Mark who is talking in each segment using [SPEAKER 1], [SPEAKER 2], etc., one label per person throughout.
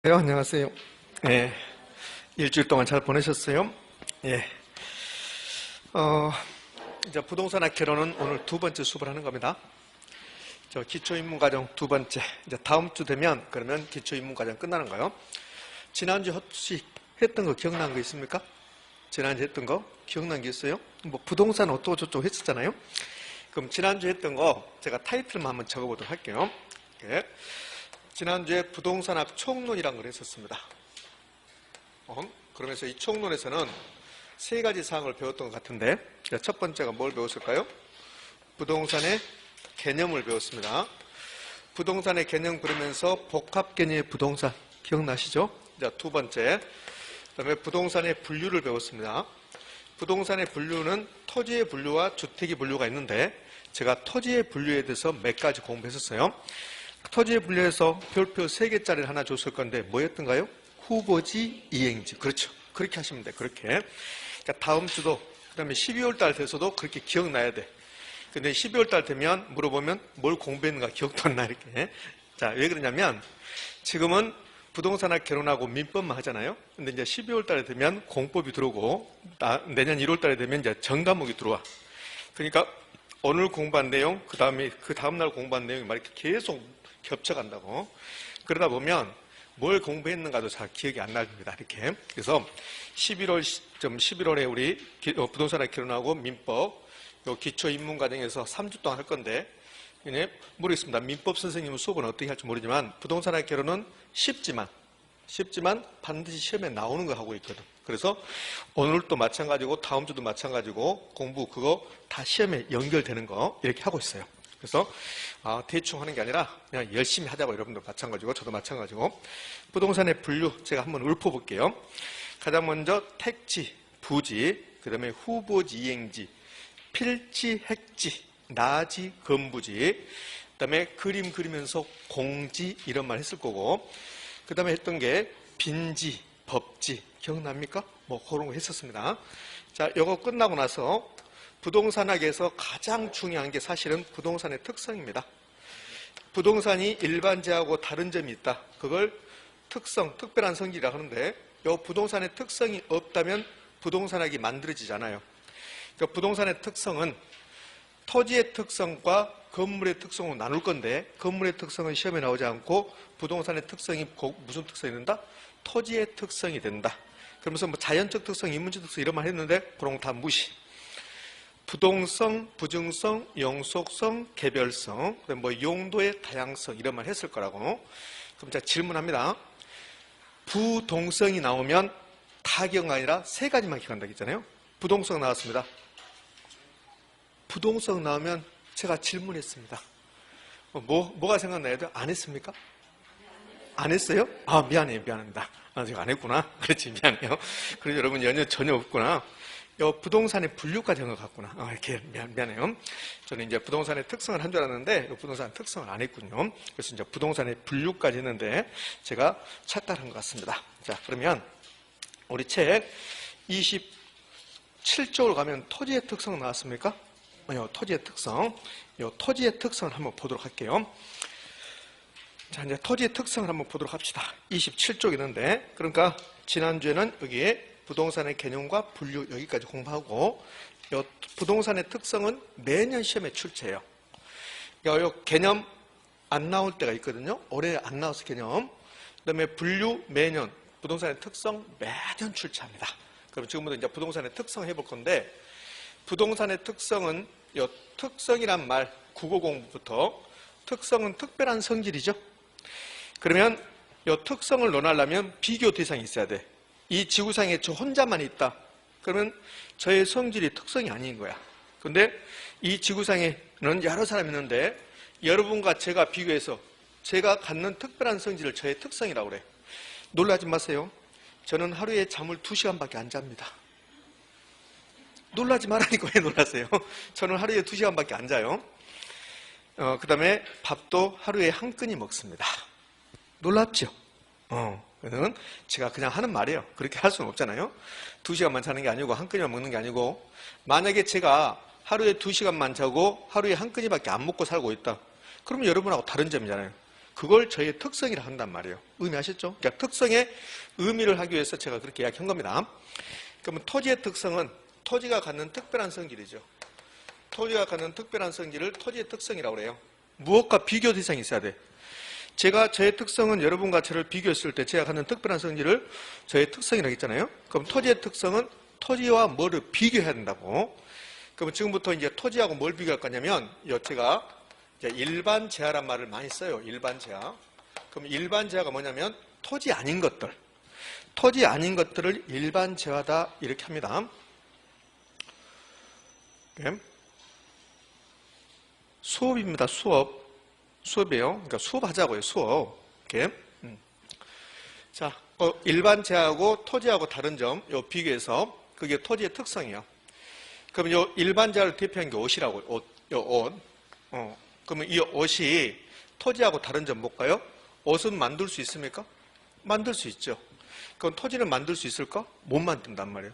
[SPEAKER 1] 네, 안녕하세요. 예, 일주일 동안 잘 보내셨어요? 예. 이제 부동산학 개론은 오늘 두 번째 수업을 하는 겁니다. 저 기초입문과정 두 번째. 이제 다음 주 되면 그러면 기초입문과정 끝나는 거예요. 지난주 혹시 했던 거 기억나는 거 있습니까? 지난주 했던 거 기억난 게 있어요? 뭐 부동산 어쩌고 저쩌고 했었잖아요. 그럼 지난주 했던 거 제가 타이틀만 한번 적어보도록 할게요. 예. 지난주에 부동산학 총론이라는 걸 했었습니다. 그러면서 이 총론에서는 세 가지 사항을 배웠던 것 같은데, 첫 번째가 뭘 배웠을까요? 부동산의 개념을 배웠습니다. 부동산의 개념 그러면서 복합 개념의 부동산 기억나시죠? 자, 두 번째, 그다음에 부동산의 분류를 배웠습니다. 부동산의 분류는 토지의 분류와 주택의 분류가 있는데, 제가 토지의 분류에 대해서 몇 가지 공부했었어요. 토지의 분류에서 별표 3개짜리를 하나 줬을 건데 뭐였던가요? 후보지, 이행지. 그렇죠. 그렇게 하시면 돼. 그렇게. 그러니까 다음 주도 그다음에 12월 달 돼서도 그렇게 기억나야 돼. 근데 12월 달 되면 물어보면 뭘 공부했는가 기억도 안 나 이렇게. 자, 왜 그러냐면 지금은 부동산학 개론하고 민법만 하잖아요. 근데 이제 12월 달에 되면 공법이 들어오고 내년 1월 달에 되면 이제 정과목이 들어와. 그러니까 오늘 공부한 내용, 그 다음 날 공부한 내용이 막 이렇게 계속 겹쳐간다고. 그러다 보면 뭘 공부했는가도 잘 기억이 안 납니다. 이렇게. 그래서 11월에 우리 부동산학 개론하고 민법 기초 입문 과정에서 3주 동안 할 건데, 모르겠습니다. 민법 선생님은 수업은 어떻게 할지 모르지만 부동산학 개론은 쉽지만 반드시 시험에 나오는 거 하고 있거든. 그래서 오늘도 마찬가지고 다음 주도 마찬가지고 공부 그거 다 시험에 연결되는 거 이렇게 하고 있어요. 그래서 대충 하는 게 아니라 그냥 열심히 하자고. 여러분도 마찬가지고 저도 마찬가지고. 부동산의 분류 제가 한번 읊어볼게요. 가장 먼저 택지, 부지, 그 다음에 후보지, 이행지, 필지, 핵지, 나지, 건부지, 그 다음에 그림 그리면서 공지 이런 말 했을 거고, 그 다음에 했던 게 빈지, 법지 기억납니까? 뭐 그런 거 했었습니다. 자, 이거 끝나고 나서 부동산학에서 가장 중요한 게 사실은 부동산의 특성입니다. 부동산이 일반지하고 다른 점이 있다. 그걸 특성, 특별한 성질이라고 하는데, 이 부동산의 특성이 없다면 부동산학이 만들어지잖아요. 그러니까 부동산의 특성은 토지의 특성과 건물의 특성으로 나눌 건데, 건물의 특성은 시험에 나오지 않고 부동산의 특성이 무슨 특성이 된다? 토지의 특성이 된다. 그러면서 뭐 자연적 특성, 인문적 특성 이런 말 했는데 그런 거 다 무시. 부동성, 부증성, 영속성, 개별성, 뭐 용도의 다양성 이런 말 했을 거라고. 그럼 제가 질문합니다. 부동성이 나오면 다 기억이 아니라 세 가지만 기억한다고 했잖아요. 부동성 나왔습니다. 부동성 나오면 제가 질문했습니다. 뭐가 생각나야 돼요? 안 했습니까? 안 했어요? 미안합니다. 제가 안 했구나. 그렇지, 미안해요. 그래서 여러분 연연 전혀 없구나. 부동산의 분류까지 한 것 같구나. 이렇게 미안해요. 저는 이제 부동산의 특성을 한 줄 알았는데 부동산의 특성을 안 했군요. 그래서 이제 부동산의 분류까지 했는데 제가 착각한 것 같습니다. 자, 그러면 우리 책 27쪽을 가면 토지의 특성 나왔습니까? 토지의 특성. 토지의 특성을 한번 보도록 할게요. 자, 이제 토지의 특성을 한번 보도록 합시다. 27쪽 있는데, 그러니까 지난주에는 여기에 부동산의 개념과 분류 여기까지 공부하고, 이 부동산의 특성은 매년 시험에 출제해요. 이 개념 안 나올 때가 있거든요. 올해 안 나와서 개념. 그 다음에 분류 매년, 부동산의 특성 매년 출제합니다. 그럼 지금부터 이제 부동산의 특성 해볼 건데, 부동산의 특성은 이 특성이란 말, 국어 공부부터 특성은 특별한 성질이죠. 그러면 이 특성을 논하려면 비교 대상이 있어야 돼. 이 지구상에 저 혼자만 있다. 그러면 저의 성질이 특성이 아닌 거야. 그런데 이 지구상에는 여러 사람이 있는데 여러분과 제가 비교해서 제가 갖는 특별한 성질을 저의 특성이라고 그래. 놀라지 마세요. 저는 하루에 잠을 2시간밖에 안 잡니다. 놀라지 말라니까 왜 놀라세요? 저는 하루에 2시간밖에 안 자요. 그 다음에 밥도 하루에 한 끼니 먹습니다. 놀랍죠? 그는 제가 그냥 하는 말이에요. 그렇게 할 수는 없잖아요. 2시간만 자는 게 아니고 한 끼니만 먹는 게 아니고, 만약에 제가 하루에 2시간만 자고 하루에 한 끼니밖에 안 먹고 살고 있다. 그러면 여러분하고 다른 점이잖아요. 그걸 저희의 특성이라 한단 말이에요. 의미하셨죠? 그러니까 특성의 의미를 하기 위해서 제가 그렇게 이야기한 겁니다. 그러면 토지의 특성은 토지가 갖는 특별한 성질이죠. 토지가 갖는 특별한 성질을 토지의 특성이라고 그래요. 무엇과 비교 대상이 있어야 돼. 제가 저의 특성은 여러분과 저를 비교했을 때 제가 갖는 특별한 성질을 저의 특성이라고 했잖아요. 그럼 토지의 특성은 토지와 뭐를 비교해야 된다고. 그럼 지금부터 이제 토지하고 뭘 비교할 거냐면, 제가 일반 재화란 말을 많이 써요. 일반 재화. 그럼 일반 재화가 뭐냐면 토지 아닌 것들. 토지 아닌 것들을 일반 재화다 이렇게 합니다. 수업입니다. 수업이에요. 그러니까 수업하자고요. 수업. 이렇게. 자, 일반 재화하고 토지하고 다른 점, 요 비교해서 그게 토지의 특성이에요. 그럼 요 일반 재화를 대표한 게 옷이라고, 옷. 그러면 이 옷이 토지하고 다른 점 뭘까요? 옷은 만들 수 있습니까? 만들 수 있죠. 그럼 토지는 만들 수 있을까? 못 만든단 말이에요.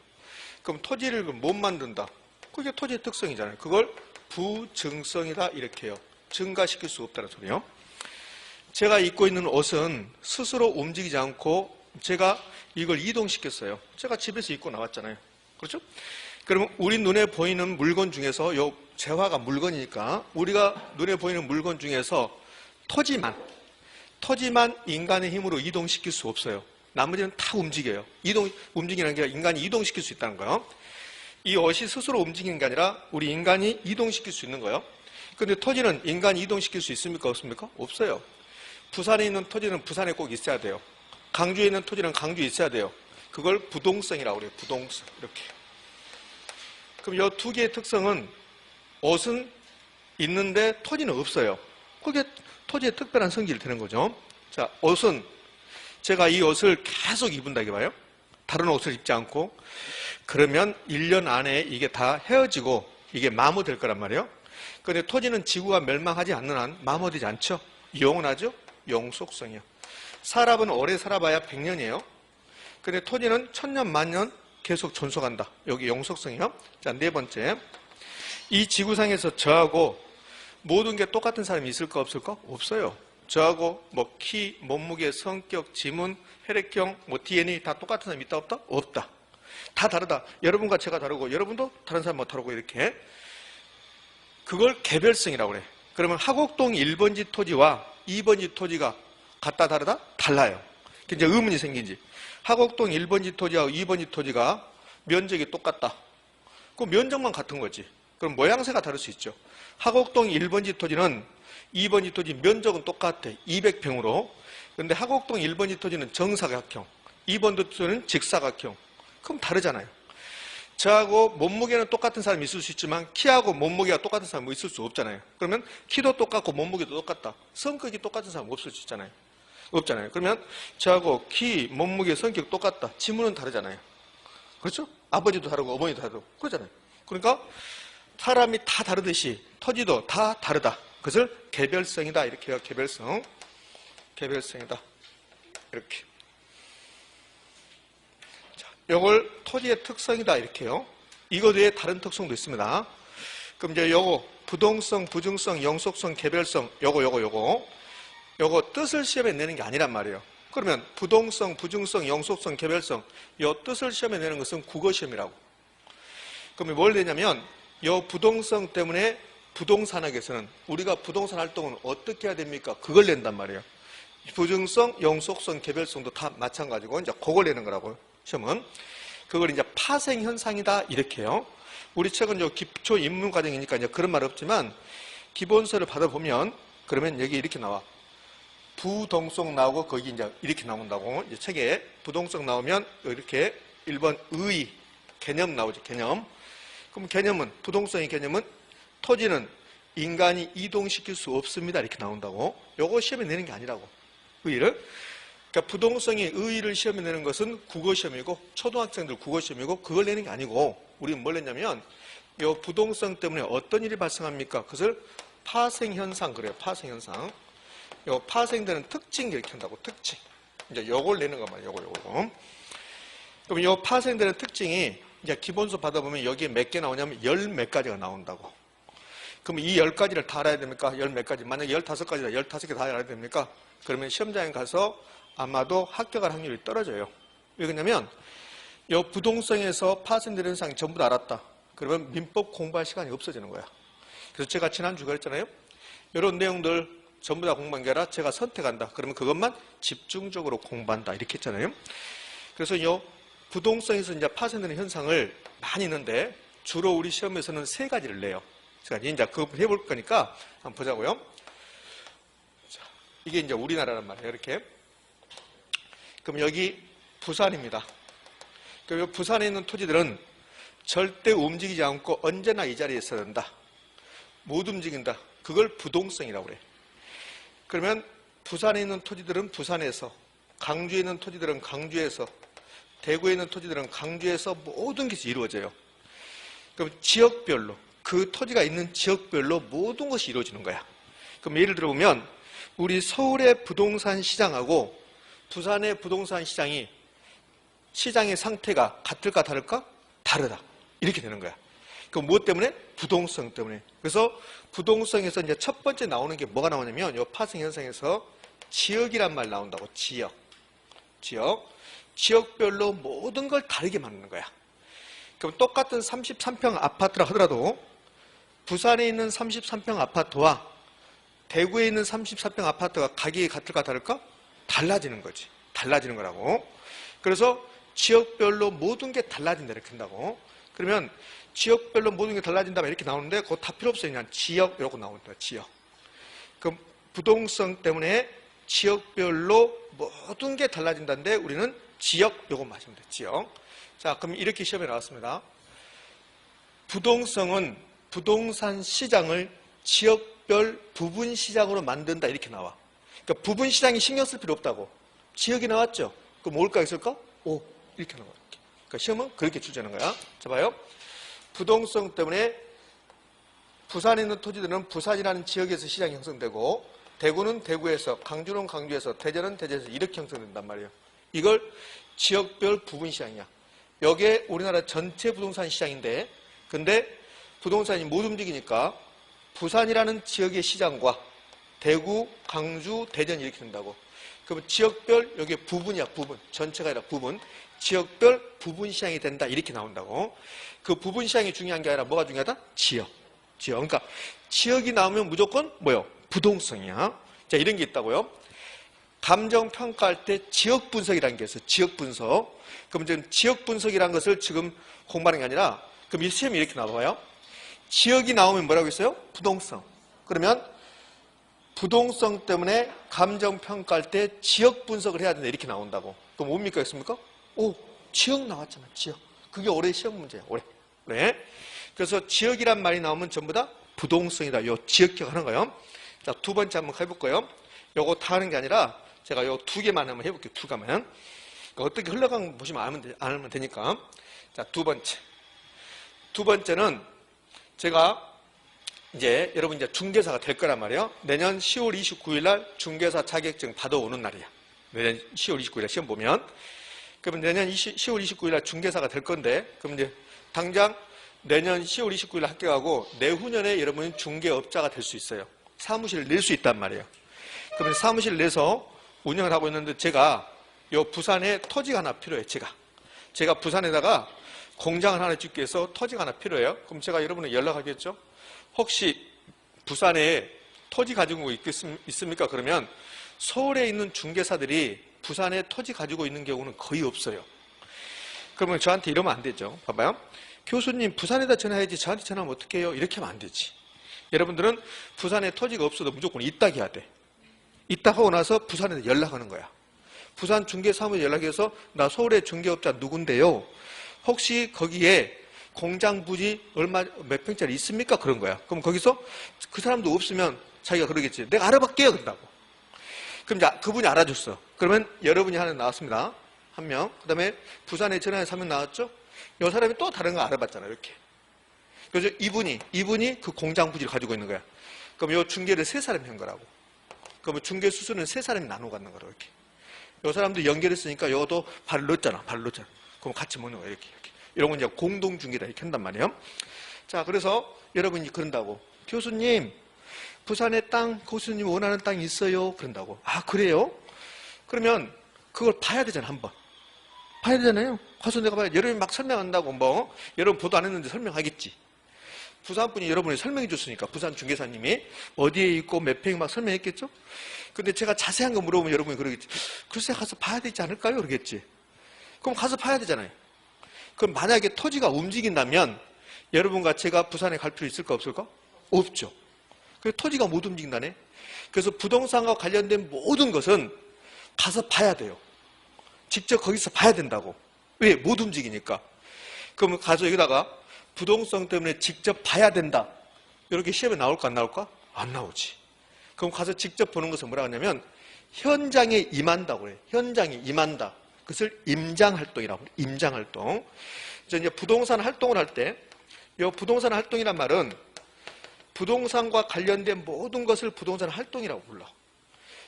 [SPEAKER 1] 그럼 토지를 못 만든다. 그게 토지의 특성이잖아요. 그걸 부증성이다 이렇게 해요. 증가시킬 수 없다는 소리예요. 제가 입고 있는 옷은 스스로 움직이지 않고 제가 이걸 이동시켰어요. 제가 집에서 입고 나왔잖아요. 그렇죠? 그러면 우리 눈에 보이는 물건 중에서 요 재화가 물건이니까 우리가 눈에 보이는 물건 중에서 토지만 인간의 힘으로 이동시킬 수 없어요. 나머지는 다 움직여요. 움직이는 게 인간이 이동시킬 수 있다는 거예요. 이 옷이 스스로 움직이는 게 아니라 우리 인간이 이동시킬 수 있는 거예요. 그런데 토지는 인간이 이동시킬 수 있습니까? 없습니까? 없어요. 부산에 있는 토지는 부산에 꼭 있어야 돼요. 강주에 있는 토지는 강주에 있어야 돼요. 그걸 부동성이라고 그래요. 부동성. 이렇게. 그럼 이 두 개의 특성은 옷은 있는데 토지는 없어요. 그게 토지의 특별한 성질이 되는 거죠. 자, 옷은 제가 이 옷을 계속 입은다 이게 봐요. 다른 옷을 입지 않고 그러면 1년 안에 이게 다 헤어지고 이게 마모될 거란 말이에요. 그런데 토지는 지구가 멸망하지 않는 한 마모되지 않죠. 영원하죠. 영속성이요. 사람은 오래 살아봐야 100년이에요. 그런데 토지는 1000년, 만년 계속 존속한다. 여기 영속성이요. 자, 네 번째. 이 지구상에서 저하고 모든 게 똑같은 사람이 있을까 없을까? 없어요. 저하고 뭐 키, 몸무게, 성격, 지문, 혈액형, 뭐 DNA 다 똑같은 사람이 있다 없다? 없다. 다 다르다. 여러분과 제가 다르고 여러분도 다른 사람과 다르고 이렇게. 그걸 개별성이라고 그래. 그러면 하곡동 1번지 토지와 2번지 토지가 같다 다르다? 달라요. 이제 의문이 생기지. 하곡동 1번지 토지하고 2번지 토지가 면적이 똑같다. 그 면적만 같은 거지. 그럼 모양새가 다를 수 있죠. 하곡동 1번지 토지는 2번지 토지 면적은 똑같아. 200평으로. 그런데 하곡동 1번지 토지는 정사각형, 2번지 토지는 직사각형. 그럼 다르잖아요. 저하고 몸무게는 똑같은 사람이 있을 수 있지만 키하고 몸무게가 똑같은 사람은 있을 수 없잖아요. 그러면 키도 똑같고 몸무게도 똑같다. 성격이 똑같은 사람은 없을 수 있잖아요. 없잖아요. 그러면 저하고 키, 몸무게, 성격 똑같다. 지문은 다르잖아요. 그렇죠? 아버지도 다르고 어머니도 다르고 그러잖아요. 그러니까 사람이 다 다르듯이 토지도 다 다르다. 그것을 개별성이다. 이렇게 해요. 개별성. 개별성이다. 이렇게. 자, 이걸 토지의 특성이다. 이렇게요. 이것 외에 다른 특성도 있습니다. 그럼 이제 요거 부동성, 부증성, 영속성, 개별성 요거 뜻을 시험에 내는 게 아니란 말이에요. 그러면 부동성, 부증성, 영속성, 개별성 요 뜻을 시험에 내는 것은 국어시험이라고. 그러면 뭘 내냐면 요 부동성 때문에 부동산학에서는 우리가 부동산 활동은 어떻게 해야 됩니까? 그걸 낸단 말이에요. 부증성, 영속성, 개별성도 다 마찬가지고 이제 그걸 내는 거라고요. 시험은. 그걸 이제 파생 현상이다 이렇게 해요. 우리 최근 요 기초 입문 과정이니까 이제 그런 말 없지만 기본서를 받아보면 그러면 여기 이렇게 나와. 부동성 나오고 거기 이제 이렇게 나온다고. 이제 책에 부동성 나오면 이렇게 1번 의 개념 나오죠. 개념. 그럼 개념은 부동성의 개념은 토지는 인간이 이동시킬 수 없습니다. 이렇게 나온다고. 요거 시험에 내는 게 아니라고. 의의를. 그러니까 부동성의 의의를 시험에 내는 것은 국어시험이고 초등학생들 국어시험이고 그걸 내는 게 아니고 우리는 뭘 냈냐면 요 부동성 때문에 어떤 일이 발생합니까? 그것을 파생현상 그래요. 파생현상. 요 파생되는 특징 이렇게 한다고. 특징. 이제 요걸 내는 것만 요거. 그럼 요 파생되는 특징이 이제 기본서 받아보면 여기에 몇 개 나오냐면 10몇 가지가 나온다고. 그럼 이 10가지를 다 알아야 됩니까? 열 몇 가지. 만약에 15가지라 15개 다 알아야 됩니까? 그러면 시험장에 가서 아마도 합격할 확률이 떨어져요. 왜 그러냐면 이 부동성에서 파생되는 현상 전부 다 알았다. 그러면 민법 공부할 시간이 없어지는 거야. 그래서 제가 지난주 그랬잖아요. 이런 내용들 전부 다 공부한 게 아니라 제가 선택한다. 그러면 그것만 집중적으로 공부한다. 이렇게 했잖아요. 그래서 이 부동성에서 이제 파생되는 현상을 많이 있는데 주로 우리 시험에서는 3가지를 내요. 제가 이제 그거 해볼 거니까 한번 보자고요. 자, 이게 이제 우리나라란 말이에요. 이렇게. 그럼 여기 부산입니다. 그럼 부산에 있는 토지들은 절대 움직이지 않고 언제나 이 자리에 있어야 된다. 못 움직인다. 그걸 부동성이라고 그래요. 그러면 부산에 있는 토지들은 부산에서, 강주에 있는 토지들은 강주에서, 대구에 있는 토지들은 강주에서 모든 것이 이루어져요. 그럼 지역별로, 그 토지가 있는 지역별로 모든 것이 이루어지는 거야. 그럼 예를 들어보면 우리 서울의 부동산 시장하고 부산의 부동산 시장이 시장의 상태가 같을까 다를까? 다르다. 이렇게 되는 거야. 그럼 무엇 때문에? 부동성 때문에. 그래서 부동성에서 이제 첫 번째 나오는 게 뭐가 나오냐면 이 파생 현상에서 지역이란 말 나온다고. 지역. 지역별로 모든 걸 다르게 만드는 거야. 그럼 똑같은 33평 아파트라 하더라도 부산에 있는 33평 아파트와 대구에 있는 34평 아파트가 가격이 같을까 다를까? 달라지는 거지. 달라지는 거라고. 그래서 지역별로 모든 게 달라진다 이렇게 한다고. 그러면 지역별로 모든 게 달라진다면 이렇게 나오는데 그거 다 필요 없어요. 그냥 지역 이러고 나온다. 지역. 그럼 부동성 때문에 지역별로 모든 게 달라진다는데 우리는 지역 요거 마시면 돼. 지역. 자, 그럼 이렇게 시험에 나왔습니다. 부동성은 부동산 시장을 지역별 부분 시장으로 만든다 이렇게 나와. 그러니까 부분 시장이 신경 쓸 필요 없다고. 지역이 나왔죠. 그럼 뭘까 있을까? 오, 이렇게 나와. 그러니까 시험은 그렇게 출제하는 거야. 자, 봐요. 부동성 때문에 부산에 있는 토지들은 부산이라는 지역에서 시장이 형성되고 대구는 대구에서, 강주는 강주에서, 대전은 대전에서 이렇게 형성된단 말이에요. 이걸 지역별 부분 시장이야. 여기에 우리나라 전체 부동산 시장인데 근데 부동산이 못 움직이니까 부산이라는 지역의 시장과 대구, 강주, 대전 이렇게 된다고. 그러면 지역별 여기에 부분이야. 부분. 전체가 아니라 부분. 지역별 부분 시장이 된다 이렇게 나온다고. 그 부분 시장이 중요한 게 아니라 뭐가 중요하다? 지역. 그러니까 지역이 나오면 무조건 뭐요? 부동성이야. 자, 이런 게 있다고요. 감정 평가할 때 지역 분석이라는 게 있어요. 지역 분석. 그럼 지금 지역 분석이라는 것을 지금 공부하는 게 아니라 그럼 이 시험이 이렇게 나와요. 지역이 나오면 뭐라고 했어요? 부동성. 그러면 부동성 때문에 감정 평가할 때 지역 분석을 해야 된다 이렇게 나온다고. 그럼 뭡니까 있습니까? 오, 지역 나왔잖아. 지역. 그게 올해 시험 문제야. 올해. 그래서 지역이란 말이 나오면 전부 다 부동성이다. 요 지역 기억하는 거예요. 자, 두 번째 한번 해볼 거예요. 요거 다 하는 게 아니라 제가 요 2개만 한번 해볼게요. 2개만. 그러니까 어떻게 흘러간 거 보시면 알면 되니까. 자, 두 번째는 제가 이제 여러분 이제 중개사가 될 거란 말이에요. 내년 10월 29일 날 중개사 자격증 받아오는 날이야. 내년 10월 29일 날 시험 보면. 그러면 내년 10월 29일 날 중개사가 될 건데 그럼 이제 당장 내년 10월 29일 날 합격하고 내후년에 여러분이 중개업자가 될 수 있어요. 사무실을 낼 수 있단 말이에요. 그러면 사무실을 내서 운영을 하고 있는데 제가 요 부산에 토지가 하나 필요해요. 제가 부산에다가 공장을 하나 짓기 위해서 토지가 하나 필요해요. 그럼 제가 여러분에 연락하겠죠. 혹시 부산에 토지 가지고 있습니까? 그러면 서울에 있는 중개사들이 부산에 토지 가지고 있는 경우는 거의 없어요. 그러면 저한테 이러면 안 되죠. 봐봐요. 교수님 부산에다 전화해야지 저한테 전화하면 어떻게 해요? 이렇게 하면 안 되지. 여러분들은 부산에 토지가 없어도 무조건 있다 해야 돼. 있다 하고 나서 부산에 연락하는 거야. 부산 중개사무소에 연락해서 나 서울의 중개업자 누군데요. 혹시 거기에 공장 부지 몇 평짜리 있습니까? 그런 거야. 그럼 거기서 그 사람도 없으면 자기가 그러겠지. 내가 알아볼게요. 그런다고. 그럼 이제 그분이 알아줬어. 그러면 여러분이 하나 나왔습니다. 한 명. 그 다음에 부산에 전화해서 한 명 나왔죠? 이 사람이 또 다른 거 알아봤잖아요. 이렇게. 그래서 이분이 그 공장 부지를 가지고 있는 거야. 그럼 이 중개를 3사람이 한 거라고. 그러면 중개 수수는 3사람이 나누어 갖는 거라고. 이렇게. 이 사람도 연결했으니까 이것도 발을 넣었잖아. 그럼 같이 먹는 거야. 이렇게. 이런 건 이제 공동중개다. 이렇게 한단 말이에요. 자, 그래서 여러분이 그런다고. 교수님, 부산에 땅, 교수님 원하는 땅이 있어요. 그런다고. 아, 그래요? 그러면 그걸 봐야 되잖아, 한번. 봐야 되잖아요. 가서 내가 봐야 여러분이 막 설명한다고 뭐, 여러분 보도 안 했는데 설명하겠지. 부산분이 여러분이 설명해 줬으니까, 부산 중개사님이 어디에 있고 몇 평이 막 설명했겠죠? 근데 제가 자세한 거 물어보면 여러분이 그러겠지. 글쎄, 가서 봐야 되지 않을까요? 그러겠지. 그럼 가서 봐야 되잖아요. 그럼 만약에 토지가 움직인다면 여러분과 제가 부산에 갈 필요 있을까 없을까? 없죠. 그래서 토지가 못 움직인다네. 그래서 부동산과 관련된 모든 것은 가서 봐야 돼요. 직접 거기서 봐야 된다고. 왜? 못 움직이니까. 그러면 가서 여기다가 부동산 때문에 직접 봐야 된다. 이렇게 시험에 나올까 안 나올까? 안 나오지. 그럼 가서 직접 보는 것은 뭐라고 하냐면 현장에 임한다고 그래요. 현장에 임한다. 그것을 임장활동이라고 해요. 임장활동. 이제 부동산 활동을 할 때 이 부동산 활동이란 말은 부동산과 관련된 모든 것을 부동산 활동이라고 불러.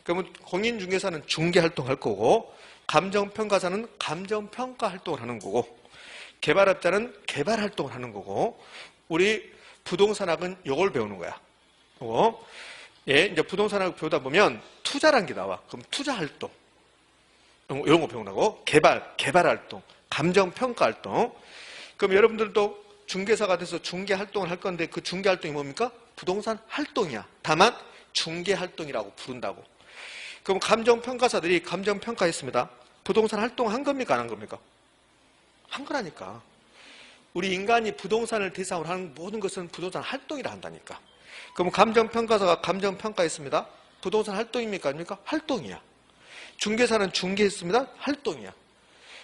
[SPEAKER 1] 그러면 공인중개사는 중개활동 할 거고 감정평가사는 감정평가 활동을 하는 거고 개발업자는 개발활동을 하는 거고 우리 부동산학은 이걸 배우는 거야. 예, 이제 부동산학을 배우다 보면 투자란 게 나와. 그럼 투자활동 이런 거 배운다고. 개발활동, 감정평가활동. 그럼 여러분들도 중개사가 돼서 중개활동을 할 건데 그 중개활동이 뭡니까? 부동산 활동이야. 다만 중개활동이라고 부른다고. 그럼 감정평가사들이 감정평가했습니다. 부동산 활동 한 겁니까? 안 한 겁니까? 한 거라니까. 우리 인간이 부동산을 대상으로 하는 모든 것은 부동산 활동이라 한다니까. 그럼 감정평가사가 감정평가했습니다. 부동산 활동입니까? 아닙니까? 활동이야. 중개사는 중개했습니다. 활동이야.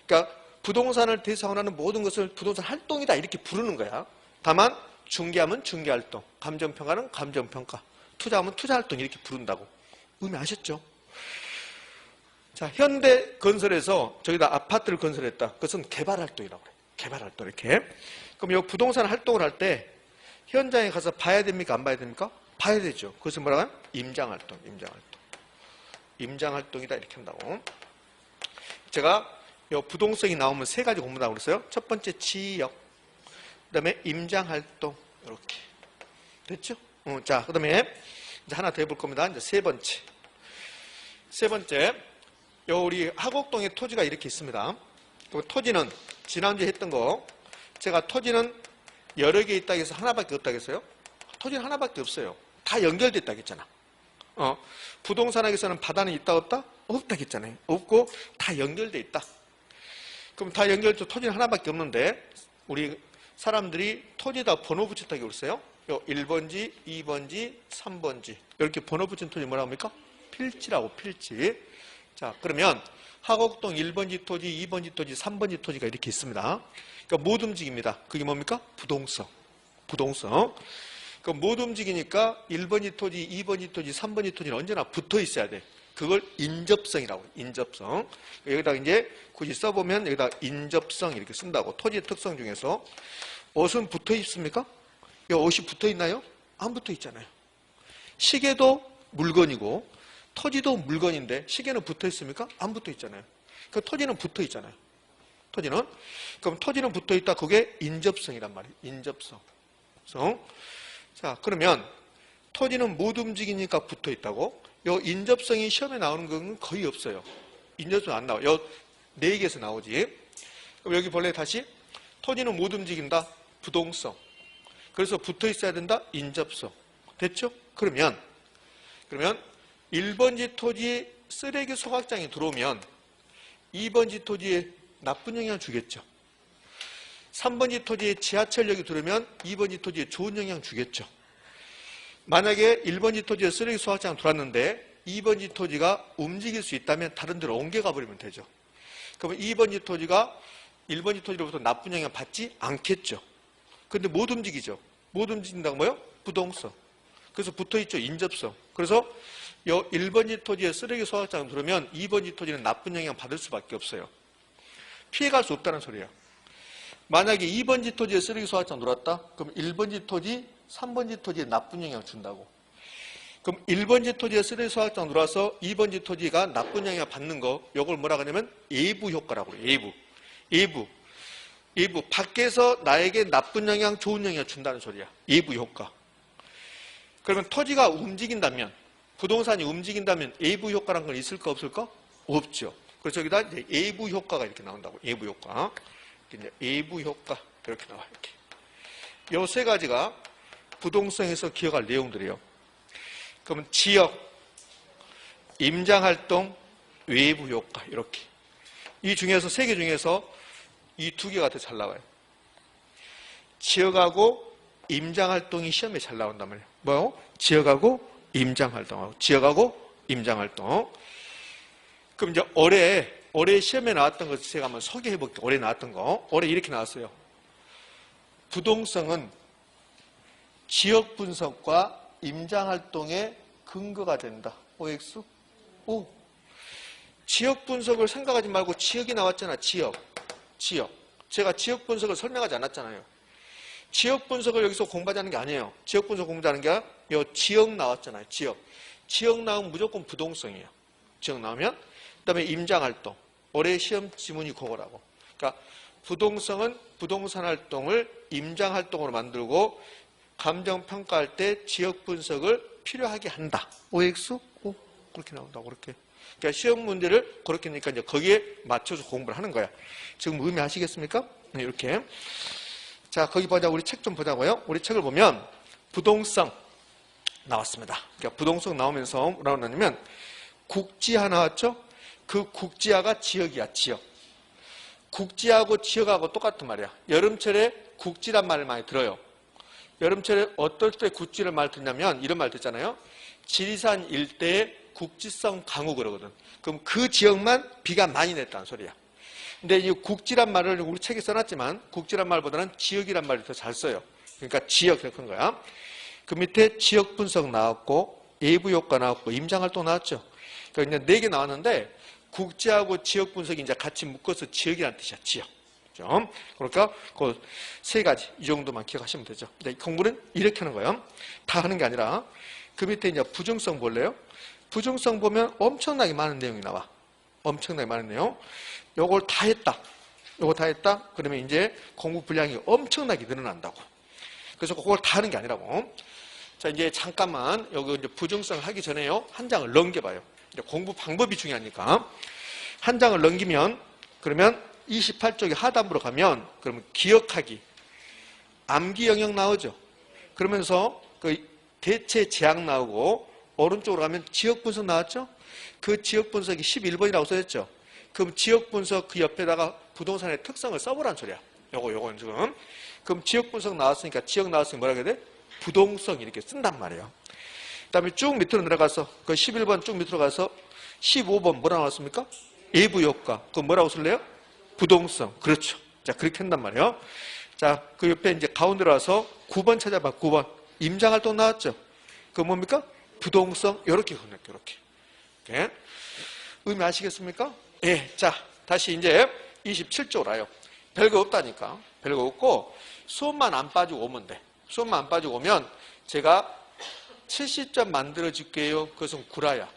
[SPEAKER 1] 그러니까 부동산을 대상으로 하는 모든 것을 부동산 활동이다 이렇게 부르는 거야. 다만 중개하면 중개활동, 감정평가는 감정평가, 투자하면 투자활동 이렇게 부른다고. 의미 아셨죠? 자, 현대건설에서 저기다 아파트를 건설했다. 그것은 개발활동이라고 그래요. 개발활동 이렇게. 그럼 이 부동산 활동을 할 때 현장에 가서 봐야 됩니까? 안 봐야 됩니까? 봐야 되죠. 그것은 뭐라고 하면 임장활동, 임장활동. 임장활동이다 이렇게 한다고. 제가 이 부동성이 나오면 세 가지 공부한다고 그랬어요. 첫 번째 지역, 그 다음에 임장활동 이렇게 됐죠? 자, 그 다음에 이제 하나 더 해볼 겁니다. 이제 세 번째 요 우리 하곡동에 토지가 이렇게 있습니다. 토지는 지난주에 했던 거 제가 토지는 여러 개 있다고 해서 하나밖에 없다고 했어요. 토지는 하나밖에 없어요. 다 연결됐다고 했잖아. 부동산학에서는 바다는 있다 없다? 없다고 했잖아요. 없고 다 연결돼 있다. 그럼 다 연결돼서 토지는 하나밖에 없는데 우리 사람들이 토지에다 번호 붙였다고 그랬어요. 요 1번지, 2번지, 3번지 이렇게 번호 붙인 토지 뭐라고 합니까? 필지라고 필지. 자, 그러면 하곡동 1번지 토지, 2번지 토지, 3번지 토지가 이렇게 있습니다. 그러니까 못 움직입니다. 그게 뭡니까? 부동성. 그럼 못 움직이니까 1번지 토지, 2번지 토지, 3번지 토지는 언제나 붙어 있어야 돼. 그걸 인접성이라고 해요. 인접성. 여기다 이제 굳이 써보면 여기다 인접성 이렇게 쓴다고. 토지의 특성 중에서 옷은 붙어 있습니까? 이 옷이 붙어 있나요? 안 붙어 있잖아요. 시계도 물건이고 토지도 물건인데 시계는 붙어 있습니까? 안 붙어 있잖아요. 그 토지는 붙어 있잖아요. 토지는. 그럼 토지는 붙어 있다. 그게 인접성이란 말이에요. 인접성. 자, 그러면 토지는 못 움직이니까 붙어 있다고. 요 인접성이 시험에 나오는 건 거의 없어요. 인접성 안 나와. 요 4개에서 나오지. 그럼 여기 본래 다시 토지는 못 움직인다. 부동성. 그래서 붙어 있어야 된다. 인접성. 됐죠? 그러면 1번지 토지에 쓰레기 소각장이 들어오면 2번지 토지에 나쁜 영향 주겠죠. 3번지 토지에 지하철역이 들어오면 2번지 토지에 좋은 영향 주겠죠. 만약에 1번지 토지에 쓰레기 소각장이 들어왔는데 2번지 토지가 움직일 수 있다면 다른 데로 옮겨가 버리면 되죠. 그러면 2번지 토지가 1번지 토지로부터 나쁜 영향 받지 않겠죠. 그런데 못 움직이죠. 못 움직인다고 뭐요? 부동성. 그래서 붙어있죠. 인접성. 그래서 이 1번지 토지에 쓰레기 소각장이 들어오면 2번지 토지는 나쁜 영향 받을 수밖에 없어요. 피해갈 수 없다는 소리예요. 만약에 2번지 토지에 쓰레기 소각장 들어왔다? 그럼 1번지 토지, 3번지 토지에 나쁜 영향 준다고. 그럼 1번지 토지에 쓰레기 소각장 들어와서 2번지 토지가 나쁜 영향 받는 거, 이걸 뭐라고 하냐면 예부 효과라고 해요. 예부. 밖에서 나에게 나쁜 영향, 좋은 영향 준다는 소리야. 예부 효과. 그러면 토지가 움직인다면, 부동산이 움직인다면 외부 효과라는 건 있을까 없을까? 없죠. 그래서 여기다 이제 외부 효과가 이렇게 나온다고. 외부 효과. 이제 외부 효과 이렇게 나와. 이렇게. 요 세 가지가 부동성에서 기억할 내용들이에요. 그러면 지역, 임장활동, 외부 효과 이렇게. 이 중에서 세 개 중에서 이 두 개가 더 잘 나와요. 지역하고 임장활동이 시험에 잘 나온단 말이에요. 뭐요? 지역하고 임장활동하고 지역하고 임장활동. 그럼 이제 올해 시험에 나왔던 거 제가 한번 소개해 볼게요. 올해 나왔던 거. 올해 이렇게 나왔어요. 부동성은 지역 분석과 임장활동의 근거가 된다. OX? 오. 지역 분석을 생각하지 말고 지역이 나왔잖아. 지역. 제가 지역 분석을 설명하지 않았잖아요. 지역 분석을 여기서 공부하자는 게 아니에요. 지역 분석 공부하는 게 아니라 요 지역 나왔잖아요. 지역 나오면 무조건 부동성이에요. 지역 나오면. 그다음에 임장활동. 올해 시험 지문이 그거라고. 그러니까 부동성은 부동산 활동을 임장활동으로 만들고 감정평가할 때 지역 분석을 필요하게 한다. OX? 오, 그렇게 나온다고, 그렇게. 그러니까 시험 문제를 그렇게 하니까 이제 거기에 맞춰서 공부를 하는 거야. 지금 의미 아시겠습니까? 네, 이렇게. 자, 거기 보자. 우리 책 좀 보자고요. 우리 책을 보면 부동성 나왔습니다. 그러니까 부동성 나오면서 뭐라고 나냐면 국지화 나왔죠? 그 국지화가 지역이야, 지역. 국지하고 지역하고 똑같은 말이야. 여름철에 국지란 말을 많이 들어요. 여름철에 어떨 때 국지를 말 듣냐면 이런 말 듣잖아요. 지리산 일대에 국지성 강우 그러거든. 그럼 그 지역만 비가 많이 냈다는 소리야. 근데 이 국지란 말을 우리 책에 써놨지만 국지란 말보다는 지역이란 말이 더 잘 써요. 그러니까 지역 이렇게 한 거야. 그 밑에 지역 분석 나왔고 외부 효과 나왔고 임장활동 나왔죠. 그러니까 이제 4개 나왔는데 국지하고 지역 분석이 이제 같이 묶어서 지역이라는 뜻이야. 지역. 그렇죠? 그러니까 그 세 가지 이 정도만 기억하시면 되죠. 근데 공부는 이렇게 하는 거예요. 다 하는 게 아니라 그 밑에 이제 부정성 볼래요? 부정성 보면 엄청나게 많은 내용이 나와. 엄청나게 많은 내용. 요걸 다 했다. 요거 다 했다. 그러면 이제 공부 분량이 엄청나게 늘어난다고. 그래서 그걸 다 하는 게 아니라고. 자, 이제 잠깐만 여기 이제 부정성 하기 전에요. 한 장을 넘겨봐요. 이제 공부 방법이 중요하니까. 한 장을 넘기면 그러면 28쪽에 하단부로 가면 그러면 기억하기, 암기 영역 나오죠. 그러면서 그 대체 제약 나오고 오른쪽으로 가면 지역 분석 나왔죠. 그 지역 분석이 11번이라고 써있죠. 그럼 지역 분석 그 옆에다가 부동산의 특성을 써보라는 소리야. 요건 지금. 그럼 지역 분석 나왔으니까 지역 나왔으니 뭐라 해야 돼? 부동성 이렇게 쓴단 말이에요. 그 다음에 쭉 밑으로 내려가서 그 11번 쭉 밑으로 가서 15번 뭐라 나왔습니까? 외부 효과. 그럼 뭐라고 쓸래요? 부동성. 그렇죠. 자, 그렇게 한단 말이에요. 자, 그 옆에 이제 가운데로 와서 9번 찾아봐. 9번. 임장활동 나왔죠? 그 뭡니까? 부동성. 요렇게 그렇게. 이렇게. 의미 아시겠습니까? 예. 자, 다시 이제 27쪽으로 와요. 별거 없다니까. 별거 없고 수업만 안 빠지고 오면 돼. 수업만 안 빠지고 오면 제가 70점 만들어 줄게요. 그것은 구라야.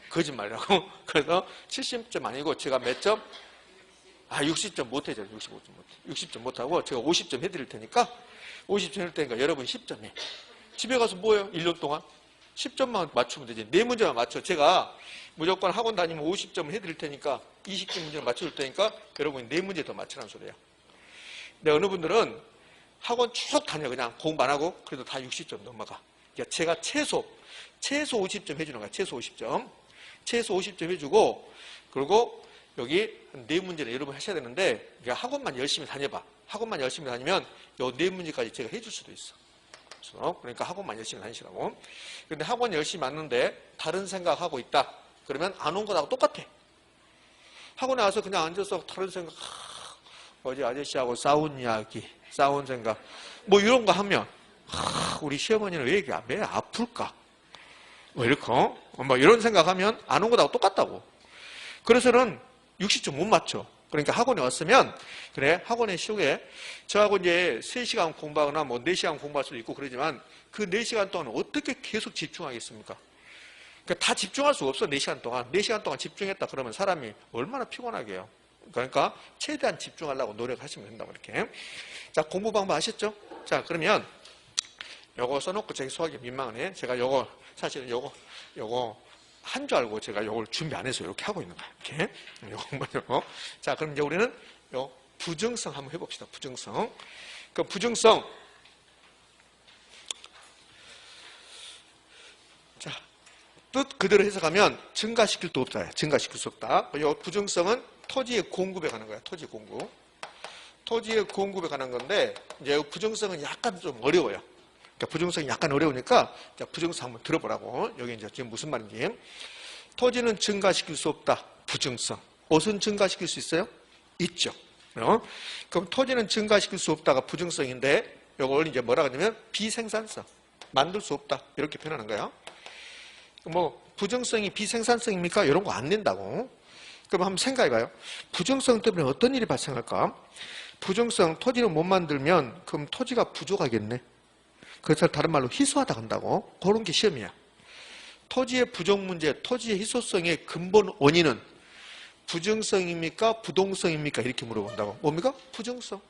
[SPEAKER 1] 거짓말이라고. 그래서 70점 아니고 제가 몇 점? 60점 못해죠. 60점 못하고 제가 50점 해드릴 테니까 50점 해드릴 테니까 여러분 10점 해. 집에 가서 뭐예요? 1년 동안? 10점만 맞추면 되지. 4문제만 맞춰. 제가 무조건 학원 다니면 50점을 해드릴 테니까 20개 문제를 맞춰줄 테니까 여러분이 4문제 더 맞추라는 소리예요. 근데 어느 분들은 학원 쭉 다녀. 그냥 공부 안 하고 그래도 다 60점 넘어가. 그러니까 제가 최소 50점 해주는 거야. 최소 50점. 최소 50점 해주고 그리고 여기 4문제를 여러분 하셔야 되는데 학원만 열심히 다녀봐. 학원만 열심히 다니면 요 4문제까지 제가 해줄 수도 있어. 그러니까 학원만 열심히 다니시라고. 그런데 학원 열심히 왔는데 다른 생각하고 있다. 그러면 안 온 거하고 똑같아. 학원에 와서 그냥 앉아서 다른 생각, 어제 아저씨하고 싸운 이야기, 싸운 생각, 뭐 이런 거 하면 우리 시어머니는 왜 아플까? 뭐 이렇게 뭐 이런 생각하면 안 온 거하고 똑같다고. 그래서는 60점 못 맞춰. 그러니까 학원에 왔으면 그래 학원에 시후에 저하고 이제 3시간 공부하거나 뭐 4시간 공부할 수도 있고 그러지만 그 4시간 동안 어떻게 계속 집중하겠습니까? 그러니까 다 집중할 수가 없어. 4시간 동안. 4시간 동안 집중했다 그러면 사람이 얼마나 피곤하게 해요. 그러니까 최대한 집중하려고 노력하시면 된다고 이렇게. 자, 공부 방법 아셨죠? 자, 그러면 요거 써놓고 제가 소화하기 민망하네. 제가 요거, 사실은 요거 한 줄 알고 제가 요걸 준비 안 해서 이렇게 하고 있는 거야. 이렇게. 요거 뭐죠? 자, 그럼 이제 우리는 요 부정성 한번 해봅시다. 부정성. 그 부정성. 자, 뜻 그대로 해석하면 증가시킬 수 없다. 증가시킬 수 없다. 요 부정성은 토지의 공급에 관한 거야. 토지 공급. 토지의 공급에 관한 건데, 이제 부정성은 약간 좀 어려워요. 그러니까 부정성이 약간 어려우니까, 자, 부정성 한번 들어보라고. 여기 이제 지금 무슨 말인지. 토지는 증가시킬 수 없다. 부정성. 옷은 증가시킬 수 있어요? 있죠. 그럼 토지는 증가시킬 수 없다가 부정성인데, 이걸 이제 뭐라고 하냐면, 비생산성. 만들 수 없다. 이렇게 표현하는 거예요. 뭐, 부정성이 비생산성입니까? 이런 거 안 낸다고. 그럼 한번 생각해봐요. 부정성 때문에 어떤 일이 발생할까? 부정성, 토지를 못 만들면 그럼 토지가 부족하겠네. 그래서 다른 말로 희소하다 간다고. 그런 게 시험이야. 토지의 부족 문제, 토지의 희소성의 근본 원인은 부정성입니까? 부동성입니까? 이렇게 물어본다고. 뭡니까? 부정성.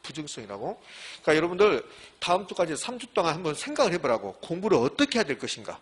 [SPEAKER 1] 부정성이라고. 그러니까 여러분들 다음 주까지 3주 동안 한번 생각을 해보라고. 공부를 어떻게 해야 될 것인가.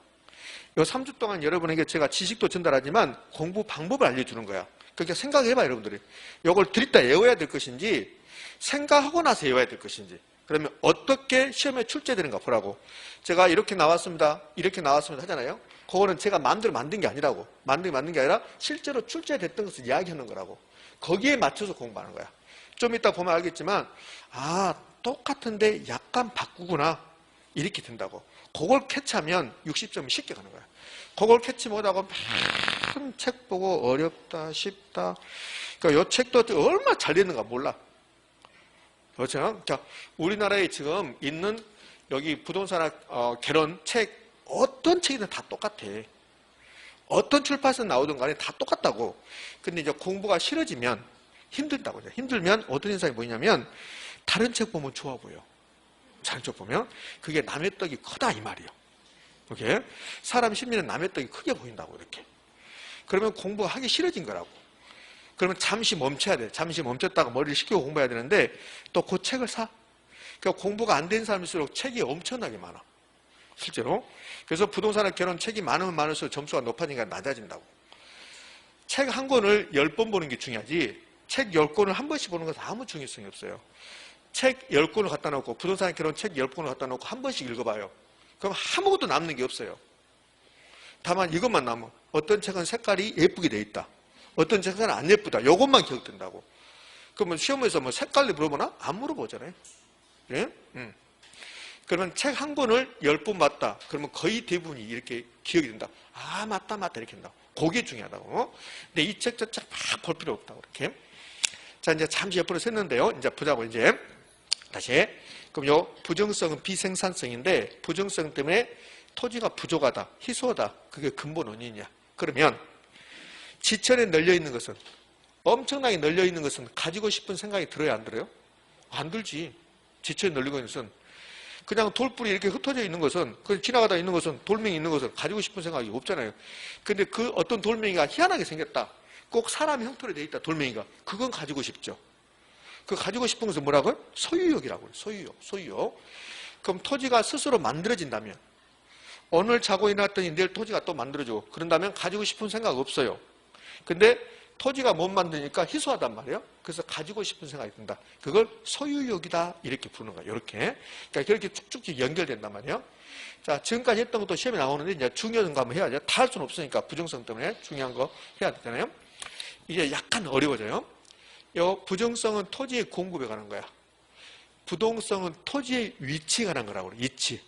[SPEAKER 1] 이 3주 동안 여러분에게 제가 지식도 전달하지만 공부 방법을 알려주는 거야. 그러니까 생각해봐, 여러분들이. 이걸 들이다 외워야 될 것인지, 생각하고 나서 외워야 될 것인지, 그러면 어떻게 시험에 출제되는가 보라고. 제가 이렇게 나왔습니다, 이렇게 나왔습니다 하잖아요. 그거는 제가 마음대로 만든 게 아니라고. 만든 게 아니라 실제로 출제됐던 것을 이야기하는 거라고. 거기에 맞춰서 공부하는 거야. 좀 이따 보면 알겠지만, 아, 똑같은데 약간 바꾸구나. 이렇게 된다고. 그걸 캐치하면 60점이 쉽게 가는 거야. 그걸 캐치 못하고 막 책 보고 어렵다, 쉽다. 그러니까 이 책도 얼마나 잘 됐는가 몰라. 그렇죠? 자, 우리나라에 지금 있는 여기 부동산 개론 책, 어떤 책이든 다 똑같아. 어떤 출판사 나오든 간에 다 똑같다고. 근데 이제 공부가 싫어지면 힘들다고. 힘들면 어떤 현상이 보이냐면 다른 책 보면 좋아 보여. 다른 책 보면 그게 남의 떡이 크다 이 말이에요. 오케이? 사람 심리는 남의 떡이 크게 보인다고 이렇게. 그러면 공부가 하기 싫어진 거라고. 그러면 잠시 멈춰야 돼. 잠시 멈췄다가 머리를 식히고 공부해야 되는데 또 그 책을 사. 그러니까 공부가 안 된 사람일수록 책이 엄청나게 많아. 실제로. 그래서 부동산을 결혼 책이 많으면 많을수록 점수가 높아지니까 낮아진다고. 책 한 권을 10번 보는 게 중요하지. 책 10권을 한 번씩 보는 것은 아무 중요성이 없어요. 책 10권을 갖다 놓고 부동산 결혼 책 10권을 갖다 놓고 한 번씩 읽어봐요. 그럼 아무것도 남는 게 없어요. 다만 이것만 남아. 어떤 책은 색깔이 예쁘게 돼 있다. 어떤 책은 안 예쁘다. 이것만 기억된다고. 그러면 시험에서 뭐 색깔로 물어보나? 안 물어보잖아요. 예? 그러면 책 한 권을 10번 봤다. 그러면 거의 대부분이 이렇게 기억이 된다. 아, 맞다, 이렇게 된다. 그게 중요하다고. 근데 이 책 저 책 막 볼 필요 없다고, 이렇게. 자, 이제 잠시 옆으로 샜는데요. 이제 보자고, 이제. 다시. 그럼 요 부정성은 비생산성인데, 부정성 때문에 토지가 부족하다, 희소하다. 그게 근본 원인이냐. 그러면, 지천에 널려있는 것은, 엄청나게 널려있는 것은 가지고 싶은 생각이 들어요, 안 들어요? 안 들지. 지천에 널리고 있는 것은. 그냥 돌불이 이렇게 흩어져 있는 것은, 그 지나가다 있는 것은, 돌멩이 있는 것은 가지고 싶은 생각이 없잖아요. 근데 그 어떤 돌멩이가 희한하게 생겼다. 꼭 사람 형태로 되어 있다, 돌멩이가. 그건 가지고 싶죠. 그 가지고 싶은 것은 뭐라고요? 소유욕이라고요. 소유욕. 그럼 토지가 스스로 만들어진다면, 오늘 자고 일어났더니 내일 토지가 또 만들어지고, 그런다면 가지고 싶은 생각 없어요. 근데 토지가 못 만드니까 희소하단 말이에요. 그래서 가지고 싶은 생각이 든다. 그걸 소유욕이다. 이렇게 부르는 거예요. 이렇게. 그러니까 이렇게 쭉쭉 연결된단 말이에요. 자, 지금까지 했던 것도 시험에 나오는데, 이제 중요한 거 한번 해야죠. 다 할 수는 없으니까, 부정성 때문에 중요한 거 해야 되잖아요. 이게 약간 어려워져요. 이 부정성은 토지의 공급에 관한 거야. 부동성은 토지의 위치에 관한 거라고 그래. 위치.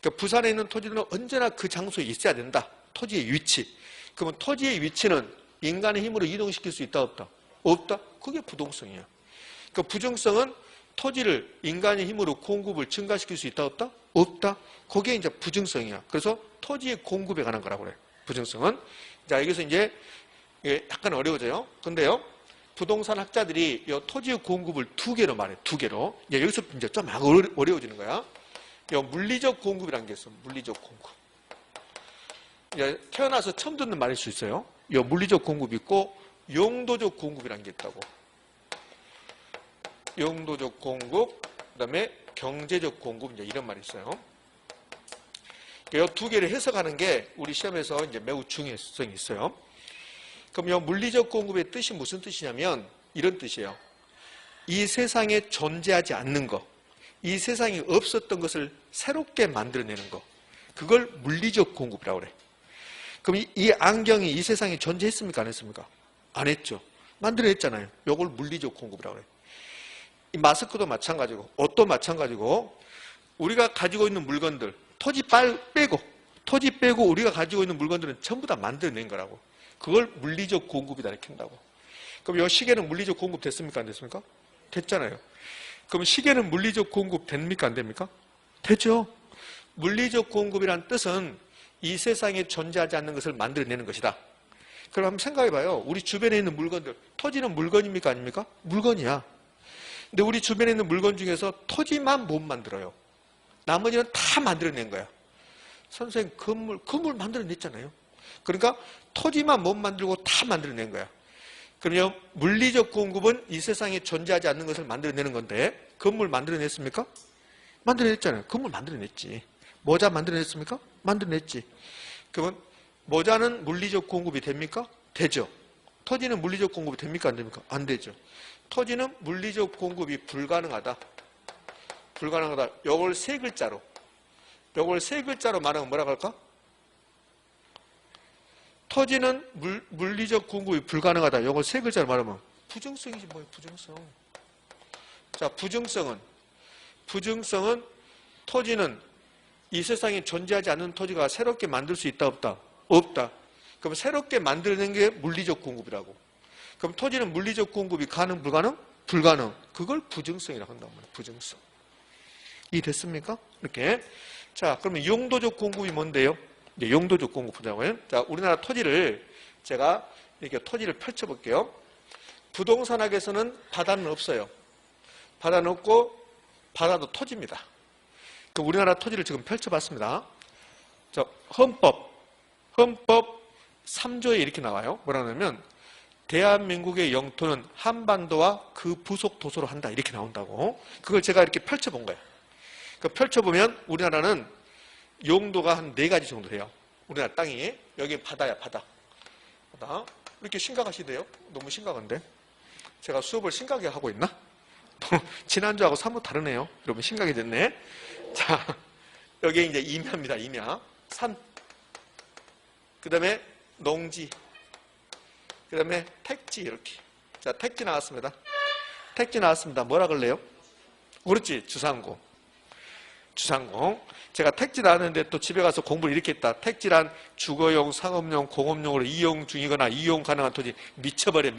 [SPEAKER 1] 그러니까 부산에 있는 토지는 언제나 그 장소에 있어야 된다. 토지의 위치. 그러면 토지의 위치는 인간의 힘으로 이동시킬 수 있다, 없다? 없다? 그게 부동성이야. 그러니까 부정성은 토지를 인간의 힘으로 공급을 증가시킬 수 있다, 없다? 없다? 그게 이제 부정성이야. 그래서 토지의 공급에 관한 거라고 그래. 부정성은. 자, 여기서 이제 약간 어려워져요. 근데요, 부동산 학자들이 이 토지의 공급을 두 개로 말해. 두 개로. 이제 여기서 이제 좀 어려워지는 거야. 이 물리적 공급이라는 게 있어. 물리적 공급. 이제 태어나서 처음 듣는 말일 수 있어요. 이 물리적 공급이 있고 용도적 공급이라는 게 있다고. 용도적 공급, 그다음에 경제적 공급, 이제 이런 말이 있어요. 이 두 개를 해석하는 게 우리 시험에서 이제 매우 중요성이 있어요. 그럼 이 물리적 공급의 뜻이 무슨 뜻이냐면 이런 뜻이에요. 이 세상에 존재하지 않는 것, 이 세상에 없었던 것을 새롭게 만들어내는 것, 그걸 물리적 공급이라고 그래. 그럼 이 안경이 이 세상에 존재했습니까? 안 했습니까? 안 했죠. 만들어냈잖아요. 이걸 물리적 공급이라고 그래. 이 마스크도 마찬가지고 옷도 마찬가지고 우리가 가지고 있는 물건들 토지 빼고 우리가 가지고 있는 물건들은 전부 다 만들어낸 거라고. 그걸 물리적 공급이다 이렇게 한다고. 그럼 이 시계는 물리적 공급 됐습니까? 안 됐습니까? 됐잖아요. 그럼 시계는 물리적 공급 됩니까? 안 됩니까? 되죠. 물리적 공급이란 뜻은 이 세상에 존재하지 않는 것을 만들어내는 것이다. 그럼 한번 생각해봐요. 우리 주변에 있는 물건들, 토지는 물건입니까? 아닙니까? 물건이야. 근데 우리 주변에 있는 물건 중에서 토지만 못 만들어요. 나머지는 다 만들어낸 거야. 선생님, 건물 만들어냈잖아요. 그러니까 토지만 못 만들고 다 만들어낸 거야. 그러면 물리적 공급은 이 세상에 존재하지 않는 것을 만들어내는 건데 건물 만들어냈습니까? 만들어냈잖아요. 건물 만들어냈지. 모자 만들어냈습니까? 만들어냈지. 그러면 모자는 물리적 공급이 됩니까? 되죠. 토지는 물리적 공급이 됩니까? 안 됩니까? 안 되죠. 토지는 물리적 공급이 불가능하다. 불가능하다. 요걸 세 글자로 말하면 뭐라고 할까? 토지는 물리적 공급이 불가능하다. 요걸 세 글자로 말하면 부정성이지 뭐예요? 부정성. 자, 부정성은 토지는 이 세상에 존재하지 않는 토지가 새롭게 만들 수 있다 없다? 없다. 그럼 새롭게 만드는 게 물리적 공급이라고. 그럼 토지는 물리적 공급이 가능 불가능? 불가능. 그걸 부정성이라고 한단 말이에요. 부정성. 이해됐습니까? 이렇게. 자, 그러면 용도적 공급이 뭔데요? 이제 용도적 공급 보자고요. 자, 우리나라 토지를 제가 이렇게 토지를 펼쳐볼게요. 부동산학에서는 바다는 없어요. 바다는 없고 바다도 토지입니다. 그 우리나라 토지를 지금 펼쳐봤습니다. 자, 헌법 3조에 이렇게 나와요. 뭐라 하냐면 대한민국의 영토는 한반도와 그 부속 도서로 한다. 이렇게 나온다고. 그걸 제가 이렇게 펼쳐본 거예요. 그 펼쳐보면 우리나라는 용도가 한 4가지 정도 돼요. 우리나라 땅이. 여기 바다야, 바다. 이렇게 심각하시대요? 너무 심각한데? 제가 수업을 심각하게 하고 있나? 지난주하고 사뭇 다르네요. 여러분 심각이 됐네. 자, 여기 이제 임야입니다. 임야. 산. 그 다음에 농지. 그 다음에 택지 이렇게. 자, 택지 나왔습니다. 택지 나왔습니다. 뭐라 그럴래요? 그렇지. 주상공. 제가 택지 나왔는데 또 집에 가서 공부를 이렇게 했다. 택지란 주거용, 상업용, 공업용으로 이용 중이거나 이용 가능한 토지. 미쳐버려.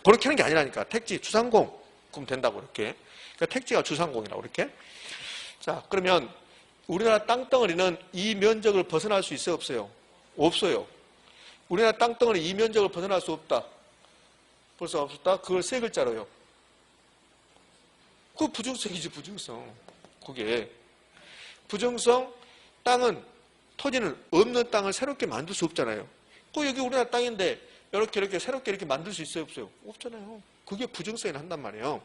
[SPEAKER 1] 그렇게 하는 게 아니라니까. 택지, 주상공. 그럼 된다고 이렇게. 그러니까 택지가 주상공이라고 이렇게. 자, 그러면 우리나라 땅덩어리는 이 면적을 벗어날 수 있어요? 없어요? 없어요. 우리나라 땅덩어리 이 면적을 벗어날 수 없다. 벌써 없었다? 그걸 세 글자로요. 그거 부정성이지, 부정성. 그게. 부정성, 땅은, 토지는 없는 땅을 새롭게 만들 수 없잖아요. 그 여기 우리나라 땅인데 이렇게 새롭게 이렇게 만들 수 있어요? 없어요? 없잖아요. 그게 부정성이 한단 말이에요.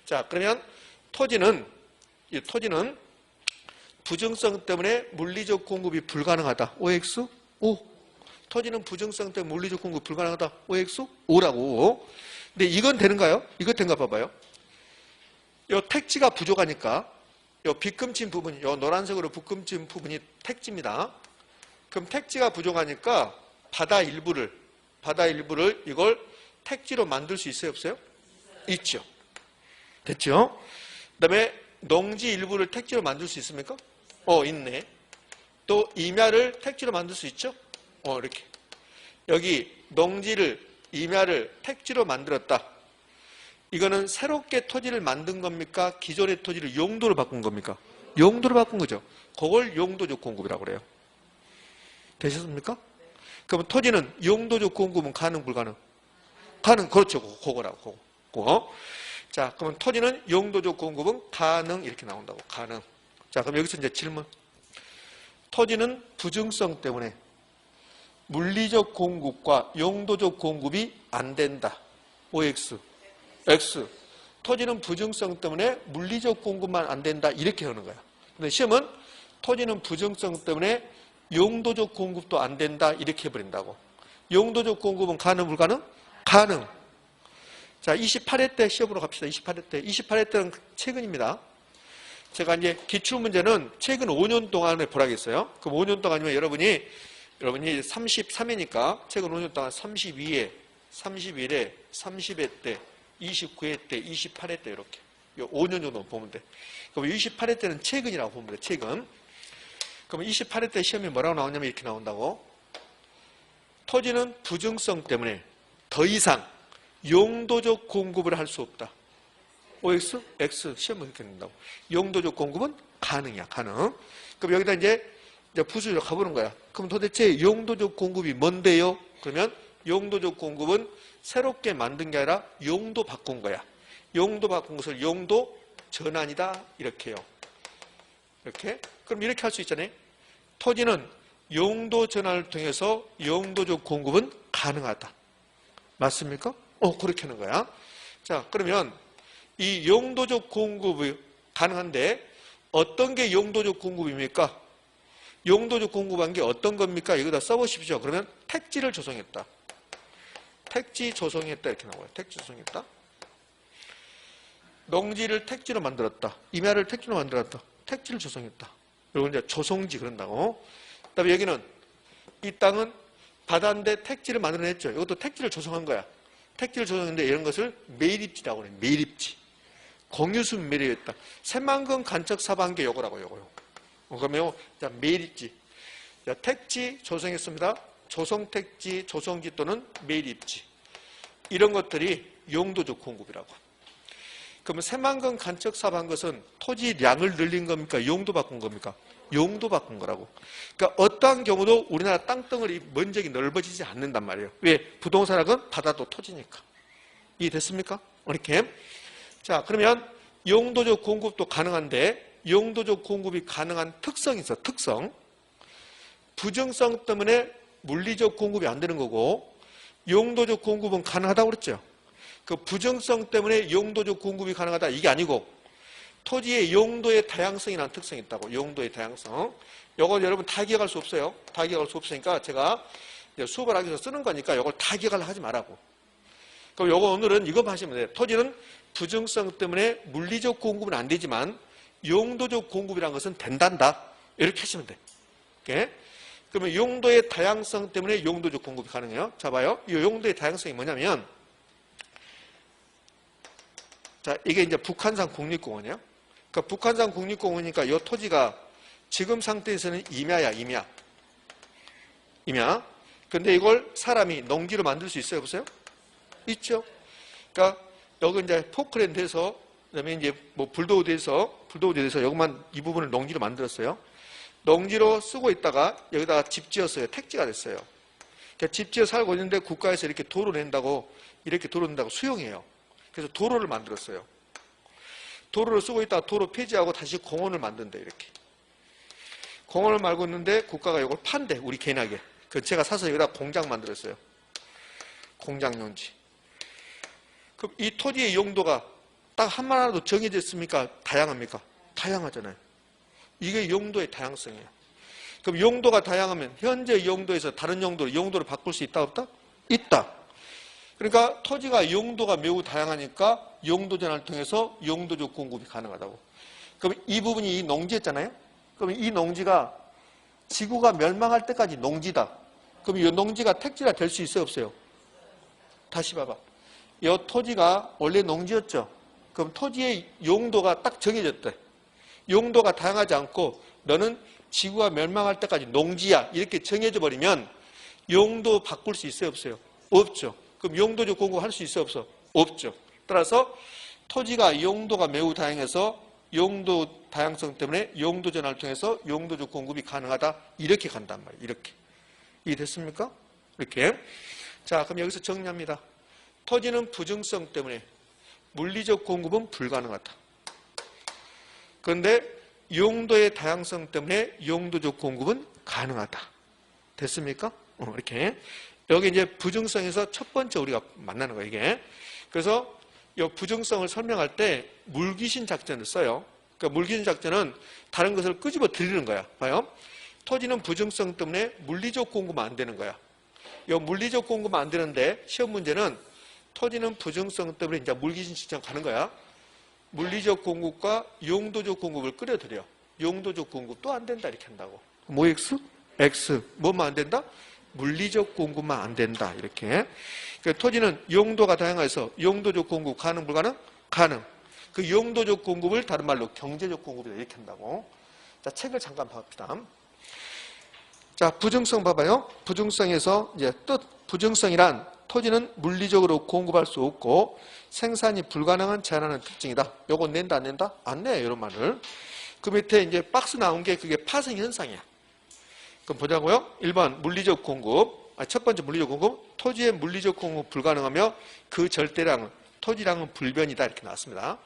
[SPEAKER 1] 자, 그러면 토지는 부정성 때문에 물리적 공급이 불가능하다. OX? O. 토지는 부정성 때문에 물리적 공급이 불가능하다. OX? O라고. 근데 이건 되는가요? 이거 된가 봐봐요. 요 택지가 부족하니까 요 빗금친 부분이, 요 노란색으로 빗금친 부분이 택지입니다. 그럼 택지가 부족하니까 바다 일부를 이걸 택지로 만들 수 있어요? 없어요? 있죠. 됐죠? 그 다음에 농지 일부를 택지로 만들 수 있습니까? 있네. 또 임야를 택지로 만들 수 있죠? 이렇게. 여기 농지를, 임야를 택지로 만들었다. 이거는 새롭게 토지를 만든 겁니까? 기존의 토지를 용도로 바꾼 겁니까? 용도로 바꾼 거죠. 그걸 용도적 공급이라고 그래요. 되셨습니까? 그러면 토지는 용도적 공급은 가능, 불가능? 가능, 그렇죠. 그거라고. 그거. 자, 그러면 토지는 용도적 공급은 가능, 이렇게 나온다고. 가능. 자, 그럼 여기서 이제 질문. 토지는 부정성 때문에 물리적 공급과 용도적 공급이 안 된다. OX. X. 토지는 부정성 때문에 물리적 공급만 안 된다. 이렇게 하는 거야. 근데 시험은 토지는 부정성 때문에 용도적 공급도 안 된다 이렇게 해버린다고. 용도적 공급은 가능 불가능? 가능. 자, 28회 때 시험으로 갑시다. 28회 때. 28회 때는 최근입니다. 제가 이제 기출문제는 최근 5년 동안에 보라겠어요. 그럼 5년 동안이면 여러분이 33회니까 최근 5년 동안 32회, 31회, 30회 때, 29회 때, 28회 때 이렇게. 5년 정도 보면 돼. 그럼 28회 때는 최근이라고 보면 돼. 최근. 그럼 28회 때 시험이 뭐라고 나오냐면 이렇게 나온다고. 토지는 부정성 때문에 더 이상 용도적 공급을 할 수 없다. OX? X. 시험을 이렇게 낸다고. 용도적 공급은 가능이야. 가능. 그럼 여기다 이제 부수로 가보는 거야. 그럼 도대체 용도적 공급이 뭔데요? 그러면 용도적 공급은 새롭게 만든 게 아니라 용도 바꾼 거야. 용도 바꾼 것을 용도 전환이다. 이렇게 해요. 이렇게. 그럼 이렇게 할 수 있잖아요. 토지는 용도 전환을 통해서 용도적 공급은 가능하다. 맞습니까? 그렇게 하는 거야. 자, 그러면 이 용도적 공급이 가능한데 어떤 게 용도적 공급입니까? 용도적 공급한 게 어떤 겁니까? 이거다 써보십시오. 그러면 택지를 조성했다. 택지 조성했다 이렇게 나와요. 택지 조성했다. 농지를 택지로 만들었다. 임야를 택지로 만들었다. 택지를 조성했다. 그리고 이제 조성지 그런다고. 그다음에 여기는 이 땅은 바다인데 택지를 만들어냈죠. 이것도 택지를 조성한 거야. 택지를 조성했는데 이런 것을 매립지라고 그래요. 매립지. 공유수 매립했다. 새만금 간척 사방계 요거라고 요거요. 그러면 자 매립지. 자, 택지 조성했습니다. 조성택지, 조성지 또는 매립지. 이런 것들이 용도적 공급이라고. 그러면 새만금 간척 사방 것은 토지량을 늘린 겁니까? 용도 바꾼 겁니까? 용도 바꾼 거라고. 그러니까 어떠한 경우도 우리나라 땅덩어리 면적이 넓어지지 않는단 말이에요. 왜? 부동산학은 바다도 토지니까. 이해됐습니까? 이렇게. 자, 그러면 용도적 공급도 가능한데 용도적 공급이 가능한 특성이 있어. 특성. 부정성 때문에 물리적 공급이 안 되는 거고 용도적 공급은 가능하다고 그랬죠. 그 부정성 때문에 용도적 공급이 가능하다 이게 아니고 토지의 용도의 다양성이라는 특성이 있다고. 용도의 다양성. 이거 여러분 다 기억할 수 없어요. 다 기억할 수 없으니까 제가 수업을 하기 위해서 쓰는 거니까 이걸 다 기억을 하지 말라고. 그럼 이거 오늘은 이것만 하시면 돼요. 토지는 부정성 때문에 물리적 공급은 안 되지만 용도적 공급이라는 것은 된단다. 이렇게 하시면 돼. 이렇게. 그러면 용도의 다양성 때문에 용도적 공급이 가능해요. 자, 봐요. 이 용도의 다양성이 뭐냐면 자, 이게 이제 북한산 국립공원이에요. 그러니까 북한산 국립공원이니까 이 토지가 지금 상태에서는 임야야, 임야. 임야. 근데 이걸 사람이 농지로 만들 수 있어요, 보세요? 있죠. 그러니까 여기 이제 포크랜드에서 그다음에 이제 뭐 불도우드에서 여기만 이 부분을 농지로 만들었어요. 농지로 쓰고 있다가 여기다가 집 지었어요. 택지가 됐어요. 그러니까 집 지어 살고 있는데 국가에서 이렇게 도로 낸다고 이렇게 도로 낸다고 수용해요. 그래서 도로를 만들었어요. 도로를 쓰고 있다가 도로 폐지하고 다시 공원을 만든대 이렇게. 공원을 말고 있는데 국가가 이걸 판대 우리 개인에게. 그 제가 사서 여기다 공장 만들었어요. 공장 용지. 그럼 이 토지의 용도가 딱 한만 하나도 정해져 있습니까? 다양합니까? 다양하잖아요. 이게 용도의 다양성이에요. 그럼 용도가 다양하면 현재 용도에서 다른 용도를 바꿀 수 있다 없다? 있다. 그러니까 토지가 용도가 매우 다양하니까 용도 전환을 통해서 용도적 공급이 가능하다고. 그럼 이 부분이 이 농지였잖아요. 그럼 이 농지가 지구가 멸망할 때까지 농지다. 그럼 이 농지가 택지가 될 수 있어요 없어요? 다시 봐봐. 이 토지가 원래 농지였죠. 그럼 토지의 용도가 딱 정해졌대. 용도가 다양하지 않고 너는 지구가 멸망할 때까지 농지야 이렇게 정해져 버리면 용도 바꿀 수 있어요 없어요? 없죠. 그럼 용도적 공급할 수 있어요 없어? 없죠. 따라서 토지가 용도가 매우 다양해서 용도 다양성 때문에 용도 전환을 통해서 용도적 공급이 가능하다 이렇게 간단 말이에요. 이렇게. 이해됐습니까? 이렇게. 자, 그럼 여기서 정리합니다. 토지는 부정성 때문에 물리적 공급은 불가능하다. 그런데 용도의 다양성 때문에 용도적 공급은 가능하다. 됐습니까? 이렇게. 여기 이제 부정성에서 첫 번째 우리가 만나는 거예요, 이게. 그래서 이 부정성을 설명할 때 물귀신 작전을 써요. 그러니까 물기준 작전은 다른 것을 끄집어 들이는 거야. 봐요. 토지는 부정성 때문에 물리적 공급만 안 되는 거야. 이 물리적 공급만 안 되는데 시험 문제는 토지는 부정성 때문에 이제 물기준 측정 가는 거야. 물리적 공급과 용도적 공급을 끌어들여. 용도적 공급도 안 된다 이렇게 한다고. 뭐 X? X. 뭐만 안 된다? 물리적 공급만 안 된다 이렇게. 그러니까 토지는 용도가 다양해서 용도적 공급 가능 불가능? 가능. 그 용도적 공급을 다른 말로 경제적 공급이다 이렇게 한다고. 자, 책을 잠깐 봅시다. 자, 부정성 봐봐요. 부정성에서 이제 뜻 부정성이란 토지는 물리적으로 공급할 수 없고 생산이 불가능한 제한하는 특징이다. 요거 낸다 안 낸다? 안 내. 이런 말을. 그 밑에 이제 박스 나온 게 그게 파생 현상이야. 그럼 보자고요. 1번 물리적 공급. 첫 번째 물리적 공급. 토지의 물리적 공급 불가능하며 그 절대량은 토지량은 불변이다 이렇게 나왔습니다.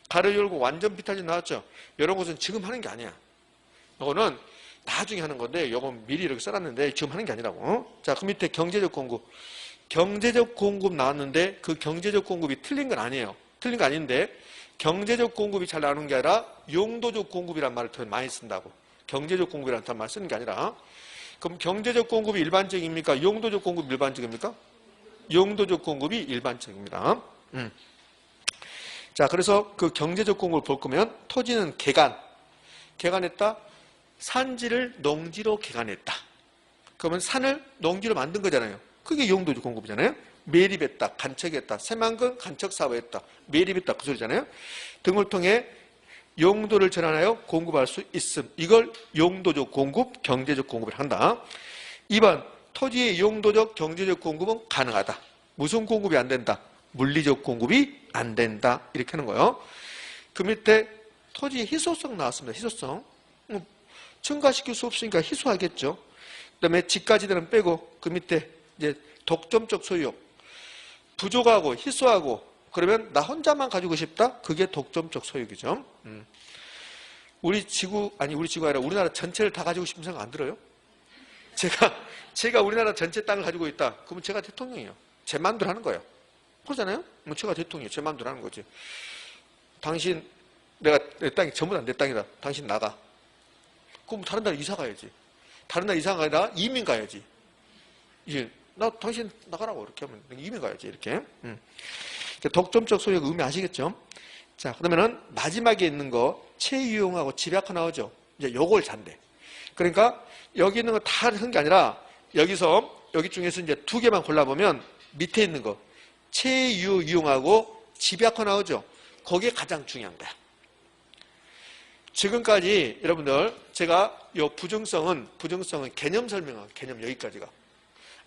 [SPEAKER 1] 가로 열고 완전 비탈지 나왔죠. 이런 것은 지금 하는 게 아니야. 이거는 나중에 하는 건데 이건 미리 이렇게 써놨는데 지금 하는 게 아니라고. 자, 그 밑에 경제적 공급. 경제적 공급 나왔는데 그 경제적 공급이 틀린 건 아니에요. 틀린 거 아닌데 경제적 공급이 잘 나오는 게 아니라 용도적 공급이란 말을 더 많이 쓴다고. 경제적 공급이라는 말 쓰는 게 아니라. 그럼 경제적 공급이 일반적입니까? 용도적 공급이 일반적입니까? 용도적 공급이 일반적입니다. 자, 그래서 그 경제적 공급을 볼 거면 토지는 개간했다. 산지를 농지로 개간했다. 그러면 산을 농지로 만든 거잖아요. 그게 용도적 공급이잖아요. 매립했다, 간척했다, 새만금 간척 사업했다, 매립했다 그 소리잖아요. 등을 통해 용도를 전환하여 공급할 수 있음. 이걸 용도적 공급, 경제적 공급을 한다. 2번 토지의 용도적, 경제적 공급은 가능하다. 무슨 공급이 안 된다? 물리적 공급이 안 된다. 이렇게 하는 거예요. 그 밑에 토지의 희소성 나왔습니다. 희소성. 증가시킬 수 없으니까 희소하겠죠. 그 다음에 지가지대는 빼고 그 밑에 이제 독점적 소유. 부족하고 희소하고 그러면 나 혼자만 가지고 싶다? 그게 독점적 소유이죠. 우리 지구가 아니라 우리나라 전체를 다 가지고 싶은 생각 안 들어요? 제가 우리나라 전체 땅을 가지고 있다. 그러면 제가 대통령이에요. 제 마음대로 하는 거예요. 그러잖아요? 뭐 제가 대통령이에요. 제 마음대로 하는 거지. 당신, 내 땅이 전부 다 내 땅이다. 당신 나가. 그럼 다른 나라 이사 가야지. 다른 나라 이사 가야 이민 가야지. 이제 나 당신 나가라고 이렇게 하면 이민 가야지 이렇게. 독점적 소유가 의미 아시겠죠? 자, 그러면은 마지막에 있는 거 체유용하고 집약화 나오죠. 이제 요걸 잔대. 그러니까 여기 있는 거 다 한 게 아니라 여기 중에서 이제 두 개만 골라보면 밑에 있는 거 체유용하고 집약화 나오죠. 그게 가장 중요한 거야. 지금까지 여러분들 제가 요 부정성은 개념 설명한 개념 여기까지가.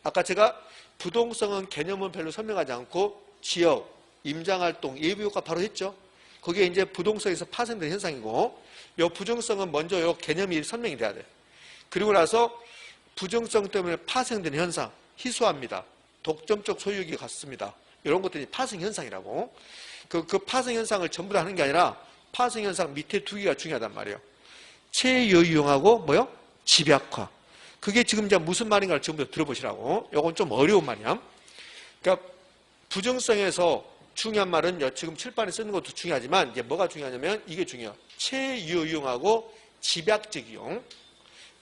[SPEAKER 1] 아까 제가 부동성은 개념은 별로 설명하지 않고 지역, 임장활동, 예비효과 바로 했죠. 그게 이제 부동성에서 파생된 현상이고 요 부정성은 먼저 요 개념이 설명이 돼야 돼. 그리고 나서 부정성 때문에 파생된 현상, 희소합니다. 독점적 소유욕이 같습니다. 이런 것들이 파생 현상이라고. 그 파생 현상을 전부 다 하는 게 아니라 파생 현상 밑에 두 개가 중요하단 말이에요. 체유용하고 뭐요? 집약화. 그게 지금 이제 무슨 말인가를 전부 다 들어보시라고. 요건 좀 어려운 말이야. 그러니까 부정성에서 중요한 말은 지금 칠판에 쓰는 것도 중요하지만 이제 뭐가 중요하냐면 이게 중요해요. 체유용하고 집약적 이용.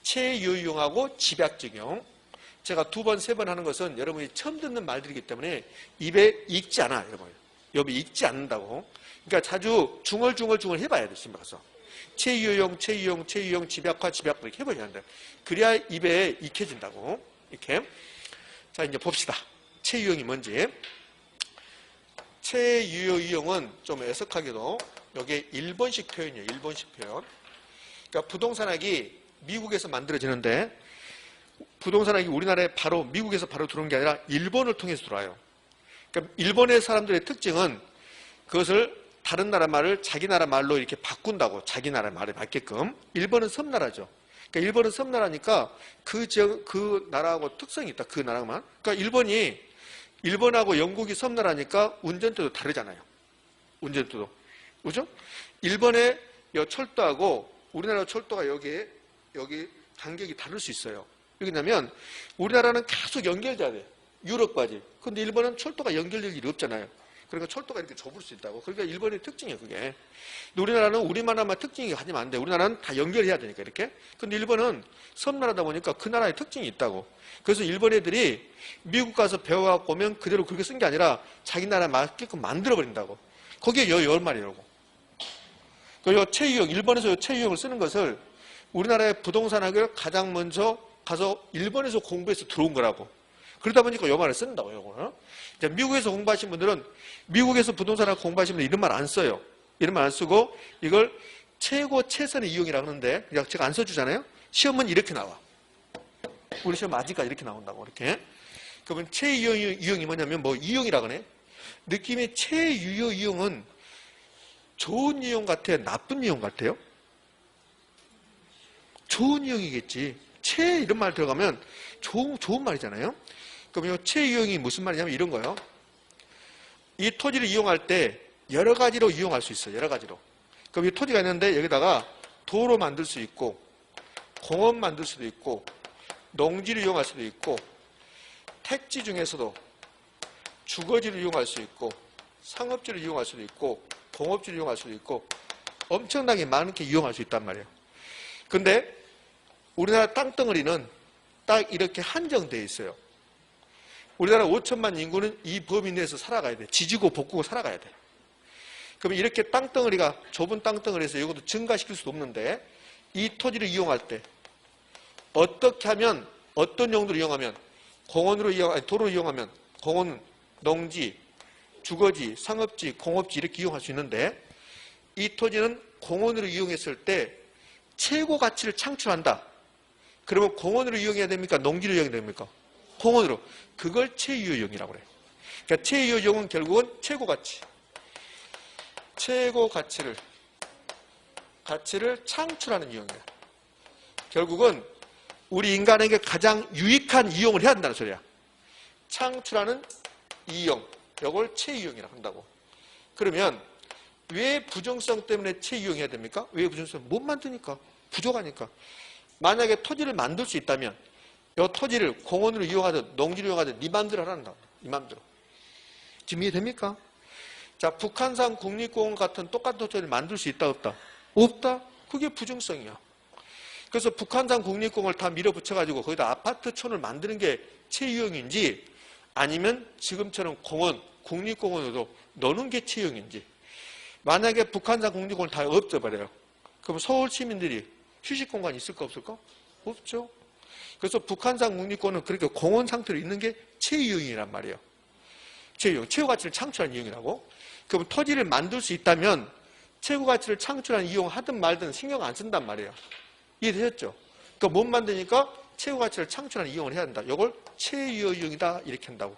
[SPEAKER 1] 체유용하고 집약적 이용. 제가 2번, 3번 하는 것은 여러분이 처음 듣는 말들이기 때문에 입에 익지 않아, 여러분. 여기 익지 않는다고. 그러니까 자주 중얼중얼 해봐야 돼, 집에 가서. 체유용, 집약화 이렇게 해봐야 한다. 그래야 입에 익혀진다고. 이렇게. 자, 이제 봅시다. 체유용이 뭔지. 체유용은 좀 애석하게도 여기에 일본식 표현이에요. 일본식 표현. 그러니까 부동산학이 미국에서 만들어지는데 부동산학이 우리나라에 바로 미국에서 바로 들어오는 게 아니라 일본을 통해서 들어와요. 그러니까 일본의 사람들의 특징은 그것을 다른 나라 말을 자기 나라 말로 이렇게 바꾼다고. 자기 나라 말에 맞게끔. 일본은 섬나라죠. 그러니까 일본은 섬나라니까 그 나라하고 특성이 있다. 그 나라만. 그러니까 일본하고 영국이 섬나라니까 운전대도 다르잖아요. 운전대도. 그죠? 일본의 철도하고 우리나라 철도가 여기 간격이 다를 수 있어요. 왜냐면 우리나라는 계속 연결돼야 돼. 유럽까지. 근데 일본은 철도가 연결될 일이 없잖아요. 그러니까 철도가 이렇게 좁을 수 있다고. 그러니까 일본의 특징이에요, 그게. 근데 우리나라는 우리만만 특징이 가지면 안 돼. 우리나라는 다 연결해야 되니까, 이렇게. 근데 일본은 섬나라다 보니까 그 나라의 특징이 있다고. 그래서 일본 애들이 미국 가서 배워갖고 오면 그대로 그렇게 쓴 게 아니라 자기 나라에 맞게끔 만들어버린다고. 거기에 열 말이라고. 요 체유형, 일본에서 요 체유형을 쓰는 것을 우리나라의 부동산학을 가장 먼저 가서 일본에서 공부해서 들어온 거라고. 그러다 보니까 요 말을 쓴다고, 요거는. 이제 미국에서 공부하신 분들은 미국에서 부동산학 공부하신 분들 이런 말 안 써요. 이런 말 안 쓰고 이걸 최고 최선의 이용이라고 하는데 그냥 제가 안 써주잖아요. 시험은 이렇게 나와. 우리 시험 아직까지 이렇게 나온다고, 이렇게. 그러면 최유용이 뭐냐면 뭐 이용이라고 하네. 느낌이 최유효 이용은 좋은 이용 같아요? 나쁜 이용 같아요? 좋은 이용이겠지. 최 이런 말 들어가면 좋은 말이잖아요. 그럼 이 최유용이 무슨 말이냐면 이런 거예요. 이 토지를 이용할 때 여러 가지로 이용할 수 있어요. 여러 가지로. 그럼 이 토지가 있는데 여기다가 도로 만들 수 있고 공원 만들 수도 있고 농지를 이용할 수도 있고 택지 중에서도 주거지를 이용할 수 있고 상업지를 이용할 수도 있고 공업지를 이용할 수도 있고 엄청나게 많게 이용할 수 있단 말이에요. 근데 우리나라 땅덩어리는 딱 이렇게 한정되어 있어요. 우리나라 5천만 인구는 이 범위 내에서 살아가야 돼. 지지고 볶고 살아가야 돼. 그러면 이렇게 땅덩어리가 좁은 땅덩어리에서 이것도 증가시킬 수도 없는데 이 토지를 이용할 때 어떻게 하면 어떤 용도로 이용하면 도로 이용하면 공원, 농지, 주거지, 상업지, 공업지 이렇게 이용할 수 있는데 이 토지는 공원으로 이용했을 때 최고 가치를 창출한다. 그러면 공원으로 이용해야 됩니까? 농지로 이용해야 됩니까? 공원으로. 그걸 최유효용이라고 그래요. 그러니까 최유효용은 결국은 최고 가치. 최고 가치를 창출하는 이용이에요. 결국은 우리 인간에게 가장 유익한 이용을 해야 된다는 소리야. 창출하는 이용. 이걸 최유용이라고 한다고. 그러면 왜 부정성 때문에 최유용해야 됩니까? 왜 부정성? 못 만드니까. 부족하니까. 만약에 토지를 만들 수 있다면 이 토지를 공원으로 이용하든 농지로 이용하든 네 맘대로 하란다. 네 맘대로. 지금 이해됩니까? 자, 북한산 국립공원 같은 똑같은 토지를 만들 수 있다 없다? 없다? 그게 부정성이야. 그래서 북한산 국립공원을 다 밀어붙여가지고 거기다 아파트촌을 만드는 게 최유용인지 아니면 지금처럼 공원, 국립공원으로 넣는 게 최유용인지. 만약에 북한산 국립공원을 다 없애버려요. 그럼 서울 시민들이 휴식공간이 있을까 없을까? 없죠. 그래서 북한산 국립공원은 그렇게 공원 상태로 있는 게 최유용이란 말이에요. 최유용, 최고 가치를 창출한 이용이라고. 그럼 토지를 만들 수 있다면 최고 가치를 창출한 이용을 하든 말든 신경 안 쓴단 말이에요. 이해되셨죠? 그러니까 못 만드니까 최고 가치를 창출한 이용을 해야 한다. 이걸 최유효용이다 이렇게 한다고.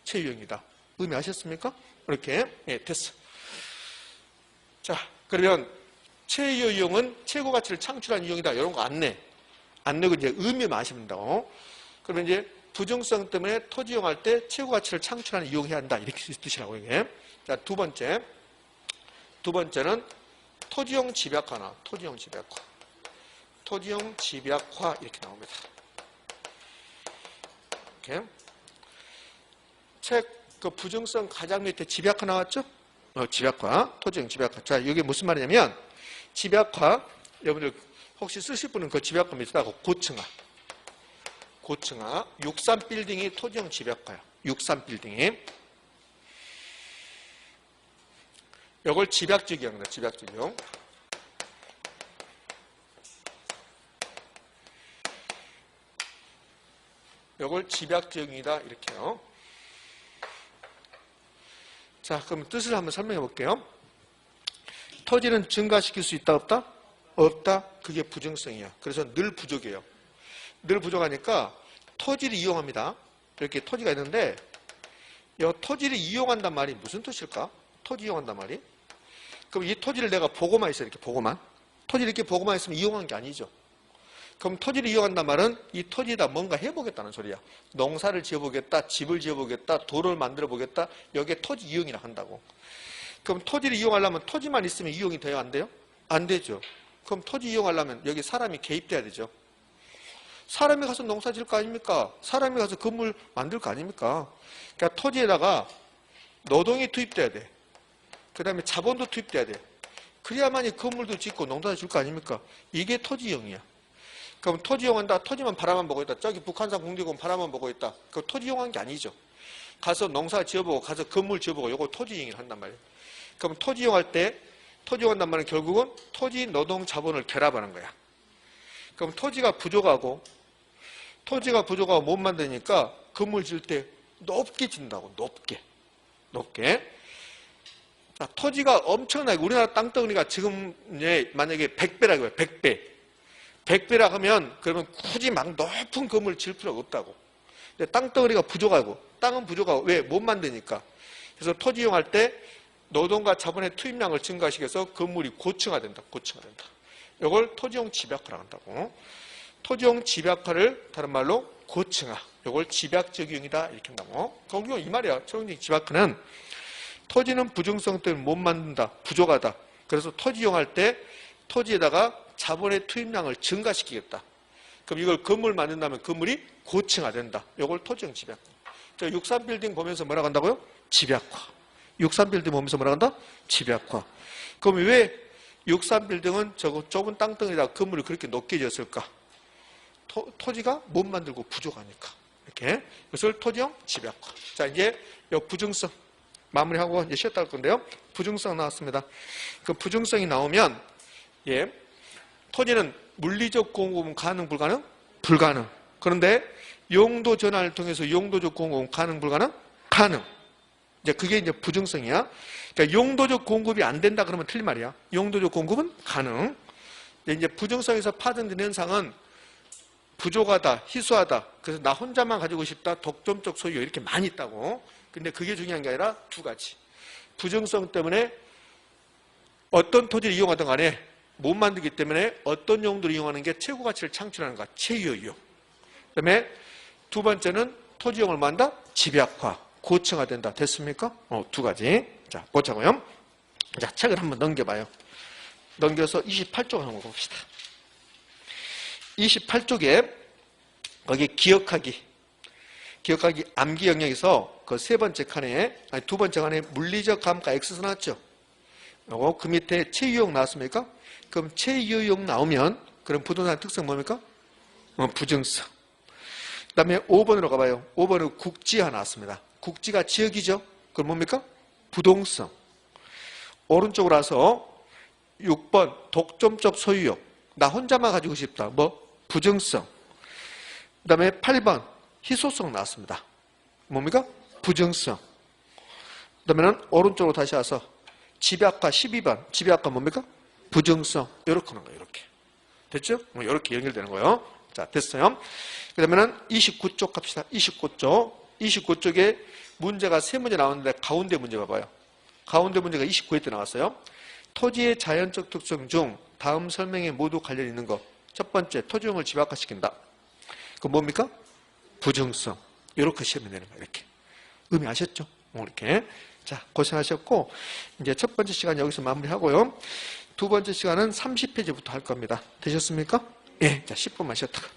[SPEAKER 1] 최유용이다. 의미하셨습니까? 이렇게. 예, 됐어. 자, 그러면 최유효용은 최고 가치를 창출한 이용이다. 이런 거 안 내. 안 내고 이제 의미만 아시면 된다고. 그러면 이제 부정성 때문에 토지 이용할 때 최고 가치를 창출하는 이용해야 한다. 이렇게 뜻이라고 이게. 자, 두 번째는 토지용 집약화나 토지용 집약화. 토지용 집약화 이렇게 나옵니다. 이렇게. 책 그 부정성 가장 밑에 집약화 나왔죠? 집약화, 토지용 집약화. 자, 이게 무슨 말이냐면 집약화, 여러분들 혹시 쓰실 분은 그 집약화 밑에다가 고층화. 63 빌딩이 토지용 집약화야. 63 빌딩이. 이걸 집약지기형이다. 집약지기형. 이걸 집약지형이다. 이렇게요. 자, 그럼 뜻을 한번 설명해 볼게요. 토지는 증가시킬 수 있다 없다? 없다. 그게 부정성이야. 그래서 늘 부족해요. 늘 부족하니까 토지를 이용합니다. 이렇게 토지가 있는데 이 토지를 이용한단 말이 무슨 뜻일까? 토지 이용한단 말이? 그럼 이 토지를 내가 보고만 있어. 이렇게 보고만. 토지를 이렇게 보고만 있으면 이용한 게 아니죠. 그럼 토지를 이용한단 말은 이 토지에다 뭔가 해보겠다는 소리야. 농사를 지어보겠다, 집을 지어보겠다, 도로를 만들어보겠다. 여기에 토지 이용이라 한다고. 그럼 토지를 이용하려면 토지만 있으면 이용이 돼요? 안 돼요? 안 되죠. 그럼 토지 이용하려면 여기 사람이 개입돼야 되죠. 사람이 가서 농사 지을 거 아닙니까? 사람이 가서 건물 만들 거 아닙니까? 그러니까 토지에다가 노동이 투입돼야 돼. 그 다음에 자본도 투입돼야 돼. 그래야만이 건물도 짓고 농사도 줄 거 아닙니까? 이게 토지이용이야. 그럼 토지 이용한다. 토지만 바라만 보고 있다. 저기 북한산 국립공원 바라만 보고 있다. 그거 토지 이용한 게 아니죠. 가서 농사 지어보고 가서 건물 지어보고 요거 토지 이용을 한단 말이에요. 그럼 토지 이용할 때 토지 이용한단 말은 결국은 토지 노동 자본을 결합하는 거야. 그럼 토지가 부족하고 못 만드니까 건물 지을 때 높게 짓는다고. 높게. 자, 토지가 엄청나게 우리나라 땅덩어리가 지금 만약에 100배라고 해요. 100배라 하면 그러면 굳이 막 높은 건물을 지을 필요가 없다고. 근데 땅덩어리가 부족하고 땅은 부족하고 왜? 못 만드니까. 그래서 토지 이용할 때 노동과 자본의 투입량을 증가시켜서 건물이 고층화된다. 이걸 토지용 집약화라고 한다고. 토지용 집약화를 다른 말로 고층화. 이걸 집약적용이다 이렇게 한다고. 결국 이 말이야. 토지용 집약화는 토지는 부중성 때문에 못 만든다. 부족하다. 그래서 토지 이용할 때 토지에다가 자본의 투입량을 증가시키겠다. 그럼 이걸 건물 만든다면 건물이 고층화된다. 이걸 토지용 집약화. 저 63빌딩 보면서 뭐라고 한다고요? 집약화. 63빌딩 보면서 뭐라고 한다? 집약화. 그럼 왜 63빌딩은 저거 좁은 땅덩이에다가 건물을 그렇게 높게 지었을까? 토지가 못 만들고 부족하니까. 이렇게. 그것을 토지용 집약화. 자, 이제 요 부중성 마무리하고 이제 쉬었다 할 건데요. 부중성 나왔습니다. 그 부중성이 나오면, 예. 토지는 물리적 공급은 가능, 불가능? 불가능. 그런데 용도 전환을 통해서 용도적 공급은 가능, 불가능? 가능. 이제 그게 이제 부중성이야. 그러니까 용도적 공급이 안 된다 그러면 틀린 말이야. 용도적 공급은 가능. 이제 부중성에서 파생된 현상은 부족하다, 희소하다. 그래서 나 혼자만 가지고 싶다, 독점적 소유 이렇게 많이 있다고. 근데 그게 중요한 게 아니라 두 가지. 부중성 때문에 어떤 토지를 이용하든 간에 못 만들기 때문에 어떤 용도를 이용하는 게 최고 가치를 창출하는가? 최유효. 그다음에 두 번째는 토지 이용을 만다? 집약화. 고층화된다. 됐습니까? 두 가지. 자, 보자고요. 자, 책을 한번 넘겨봐요. 넘겨서 28쪽 한번 봅시다. 28쪽에 거기 기억하기 암기 영역에서 그 세 번째 칸에 아니 두 번째 칸에 물리적 감가 X서 나왔죠. 요거 그 밑에 최유용 나왔습니까? 그럼 최유용 나오면 그럼 부동산 특성 뭡니까? 부증성. 그 다음에 5번으로 가봐요. 5번은 국지화 나왔습니다. 국지가 지역이죠. 그럼 뭡니까? 부동성. 오른쪽으로 와서 6번 독점적 소유욕. 나 혼자만 가지고 싶다. 뭐? 부증성. 그 다음에 8번 희소성 나왔습니다. 뭡니까? 부증성. 그 다음에는 오른쪽으로 다시 와서 집약화 12번. 집약화 뭡니까? 부증성. 이렇게 하는 거예요. 이렇게. 됐죠? 이렇게 연결되는 거예요. 자, 됐어요. 그 다음에는 29쪽 갑시다. 29쪽에 문제가 세 문제 나왔는데 가운데 문제 봐봐요. 가운데 문제가 29회 때 나왔어요. 토지의 자연적 특성 중 다음 설명에 모두 관련 있는 거. 첫 번째, 토지용을 집약화시킨다. 그건 뭡니까? 부증성. 이렇게 시험이 되는 거예요. 이렇게. 의미 아셨죠? 이렇게. 자, 고생하셨고, 이제 첫 번째 시간 여기서 마무리하고요. 두 번째 시간은 30페이지부터 할 겁니다. 되셨습니까? 예. 자, 10분만 쉬었다가.